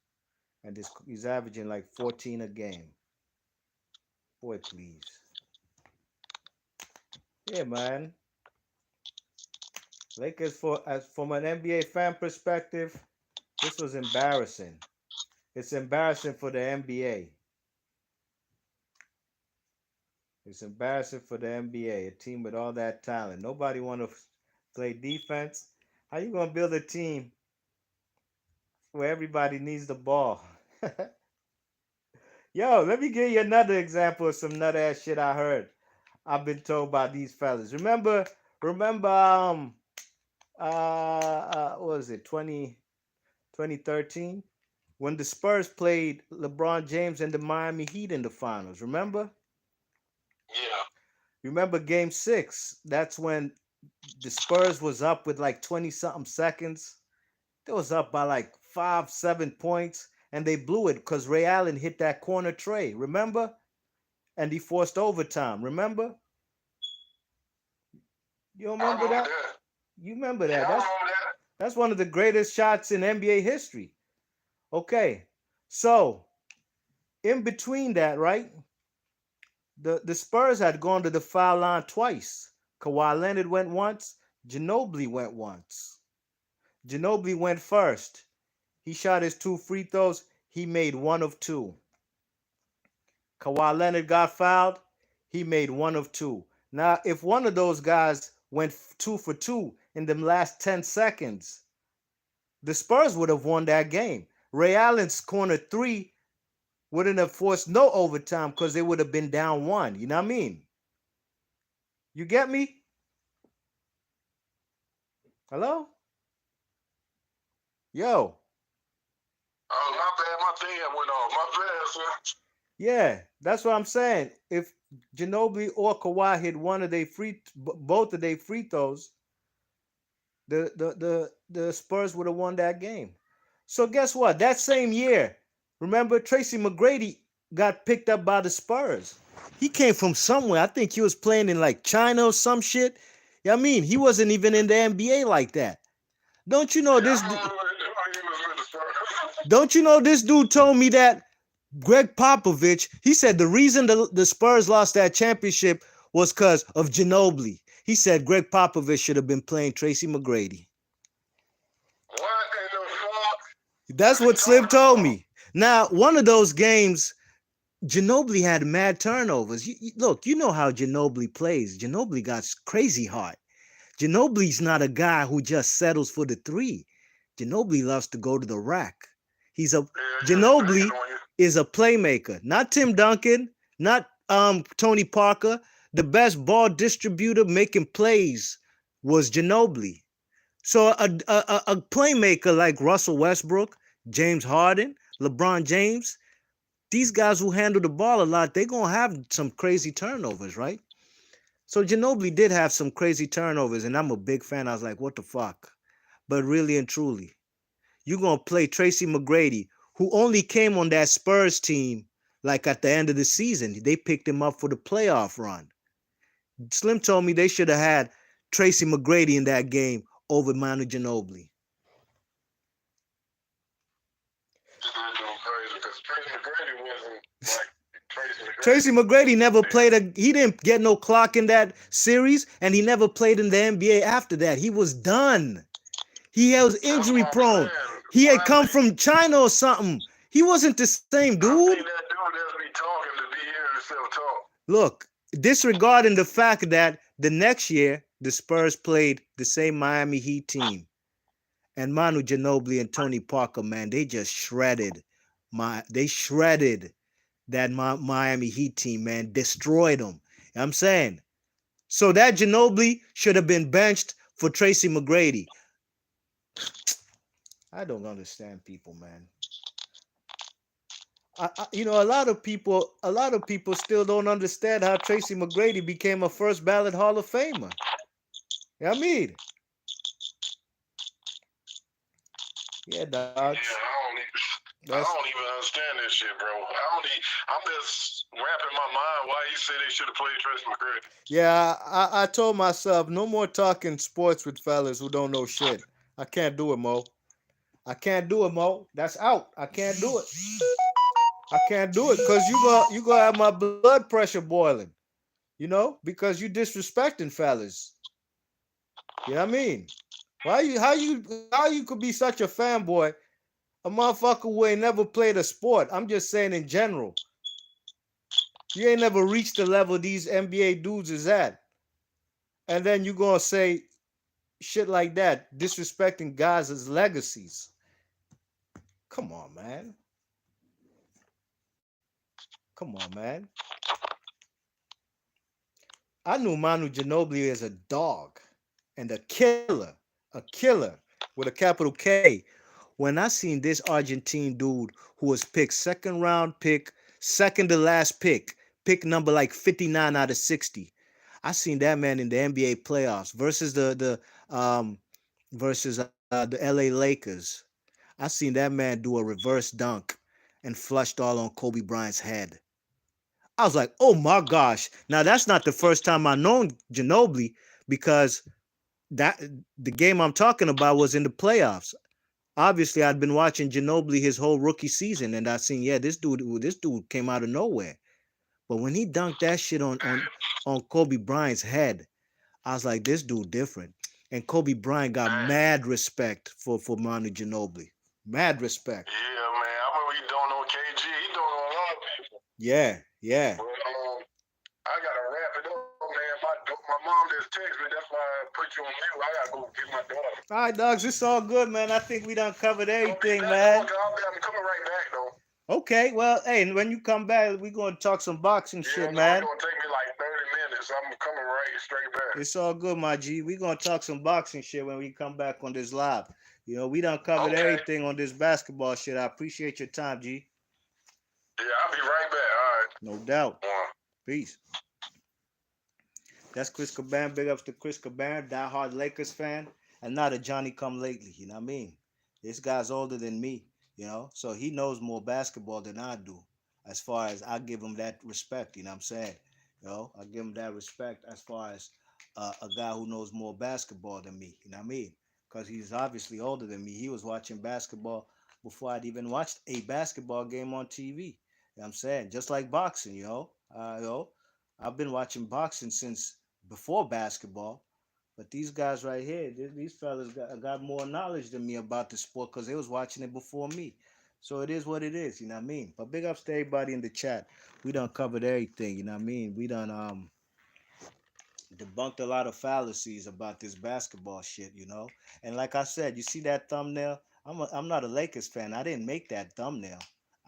And he's averaging like 14 a game. Boy, please. Yeah, man. Lakers for as from an NBA fan perspective, this was embarrassing. It's embarrassing for the NBA. It's embarrassing for the NBA, a team with all that talent. Nobody want to play defense. How you gonna build a team where everybody needs the ball? Yo, let me give you another example of some nut ass shit I heard. I've been told by these fellas. Remember what was it, 2013? When the Spurs played LeBron James and the Miami Heat in the finals. Remember? Yeah. Remember game 6? That's when the Spurs was up with like 20 something seconds. They was up by like 5, 7 points, and they blew it because Ray Allen hit that corner tray. Remember? And he forced overtime. Remember? You I remember remember that? that. You remember Yeah, that? I That's remember that. that's one of the greatest shots in NBA history. Okay, so in between that, right? The Spurs had gone to the foul line twice. Kawhi Leonard went once. Ginobili went once. Ginobili went first. He shot his 2 free throws. He made one of two. Kawhi Leonard got fouled. He made one of two. Now, if one of those guys went 2 for 2 in the last 10 seconds, the Spurs would have won that game. Ray Allen's corner three wouldn't have forced no overtime because they would have been down one. You know what I mean? You get me? Hello? Yo. Oh, my bad. My thing went off. My bad, sir. Yeah, that's what I'm saying. If Ginobili or Kawhi hit one of their both of their free throws, the Spurs would have won that game. So guess what? That same year, remember Tracy McGrady got picked up by the Spurs. He came from somewhere. I think he was playing in like China or some shit. Yeah, I mean, he wasn't even in the NBA like that. Don't you know Yeah, I this? remember when he was with the Spurs. Don't you know this dude told me that Greg Popovich, he said the reason the Spurs lost that championship was because of Ginobili. He said Greg Popovich should have been playing Tracy McGrady. What in the fuck? That's Is he what Slim talking told about? me. Now, one of those games, Ginobili had mad turnovers. Look, you know how Ginobili plays. Ginobili got crazy heart. Ginobili's not a guy who just settles for the three. Ginobili loves to go to the rack. He's a Yeah, he was banging Ginobili on you. is a playmaker, not Tim Duncan, not Tony Parker. The best ball distributor making plays was Ginobili. So a playmaker like Russell Westbrook, James Harden, LeBron James, these guys who handle the ball a lot, they're gonna have some crazy turnovers, right? So Ginobili did have some crazy turnovers, and I'm a big fan. I was like, what the fuck? But really and truly, you're gonna play Tracy McGrady, who only came on that Spurs team like at the end of the season. They picked him up for the playoff run. Slim told me they should have had Tracy McGrady in that game over Manu Ginobili. This dude doing crazy because Tracy McGrady wasn't like Tracy McGrady never played he didn't get no clock in that series, and he never played in the NBA after that. He was done. He was That's injury what I'm prone. saying. He Why had come from China or something. He wasn't the same I dude. think that dude just be talking to be hearing himself talk. Look, disregarding the fact that the next year the Spurs played the same Miami Heat team, and Manu Ginobili and Tony Parker, man, they just shredded they shredded that Miami Heat team, man, destroyed them. You know what I'm saying, so that Ginobili should have been benched for Tracy McGrady. I don't understand people, man. A lot of people still don't understand how Tracy McGrady became a first ballot Hall of Famer. You know what I mean, yeah, dogs. Yeah, I That's don't even understand this shit, bro. I'm just wrapping my mind why he said they should have played Tracy McGrady. Yeah. I told myself no more talking sports with fellas who don't know shit. I can't do it, Mo. I can't do it, Mo. That's out. I can't do it. I can't do it because you gonna have my blood pressure boiling. Because you disrespecting fellas. You know what I mean? How you could be such a fanboy, a motherfucker who ain't never played a sport. I'm just saying in general. You ain't never reached the level these NBA dudes is at. And then you gonna say shit like that, disrespecting guys' legacies. Come on, man. Come on, man. I knew Manu Ginobili as a dog and a killer with a capital K. When I seen this Argentine dude who was picked second round pick, second to last pick number like 59 out of 60. I seen that man in the NBA playoffs versus the LA Lakers. I seen that man do a reverse dunk and flushed all on Kobe Bryant's head. I was like, oh my gosh. Now that's not the first time I known Ginobili because that the game I'm talking about was in the playoffs. Obviously, I'd been watching Ginobili his whole rookie season, and I seen, yeah, this dude came out of nowhere. But when he dunked that shit on Kobe Bryant's head, I was like, this dude different. And Kobe Bryant got Man, mad respect for Manu Ginobili. Mad respect. yeah, man. I remember he doing on KG. He doing on a lot of people. Yeah, yeah. But I gotta wrap it up, man. My mom just texted me. That's why I put you on mute. I gotta go get my daughter. All right, dogs, it's all good, man. I think we done covered I'll be everything, back on. man. I'm coming right back though. Okay, well, hey, when you come back, we gonna talk some boxing Yeah, shit, no, it's man. gonna take me like 30 minutes. I'm coming right straight back. It's all good, my G. We gonna talk some boxing shit when we come back on this live. We done covered Okay. everything on this basketball shit. I appreciate your time, G. Yeah, I'll be right back. All right. No doubt. One. Peace. That's Chris Caban. Big ups to Chris Caban, diehard Lakers fan, and not a Johnny come lately. You know what I mean? This guy's older than me, so he knows more basketball than I do. As far as I give him that respect, you know what I'm saying? I give him that respect as far as a guy who knows more basketball than me. You know what I mean? Because he's obviously older than me. He was watching basketball before I'd even watched a basketball game on TV. You know what I'm saying? Just like boxing, I've been watching boxing since before basketball. But these guys right here, these fellas got more knowledge than me about the sport because they was watching it before me. So it is what it is, you know what I mean? But big ups to everybody in the chat. We done covered everything, you know what I mean? We done debunked a lot of fallacies about this basketball shit. And like I said, you see that thumbnail? I'm not a Lakers fan. I didn't make that thumbnail.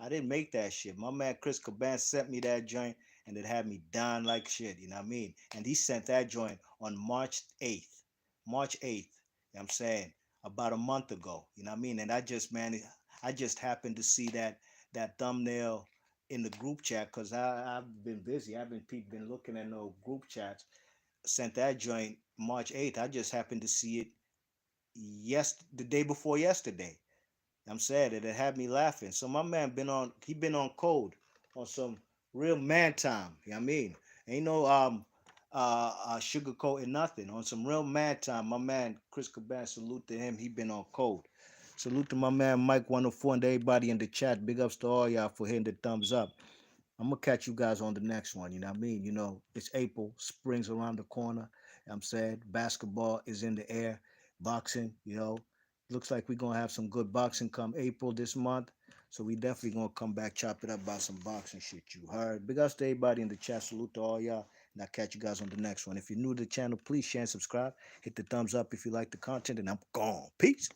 I didn't make that shit. My man Chris Caban sent me that joint and it had me dying like shit, you know what I mean? And he sent that joint on March 8th. March 8th, you know what I'm saying? About a month ago, you know what I mean? And I just happened to see that thumbnail in the group chat because I've been busy. I've been looking at no group chats. Sent that joint March 8th. I just happened to see it the day before yesterday. I'm sad that it had me laughing. So my man been on code on some real man time. You know what I mean? Ain't no sugarcoating nothing. On some real man time. My man Chris Caban, salute to him. He been on code. Salute to my man Mike 104 and everybody in the chat. Big ups to all y'all for hitting the thumbs up. I'm gonna catch you guys on the next one. You know what I mean? You know, it's April, spring's around the corner. I'm saying basketball is in the air, boxing. Looks like we're gonna have some good boxing come April this month. So we definitely gonna come back, chop it up about some boxing shit. You heard? Big ups to everybody in the chat. Salute to all y'all. And I'll catch you guys on the next one. If you're new to the channel, please share and subscribe. Hit the thumbs up if you like the content, and I'm gone. Peace.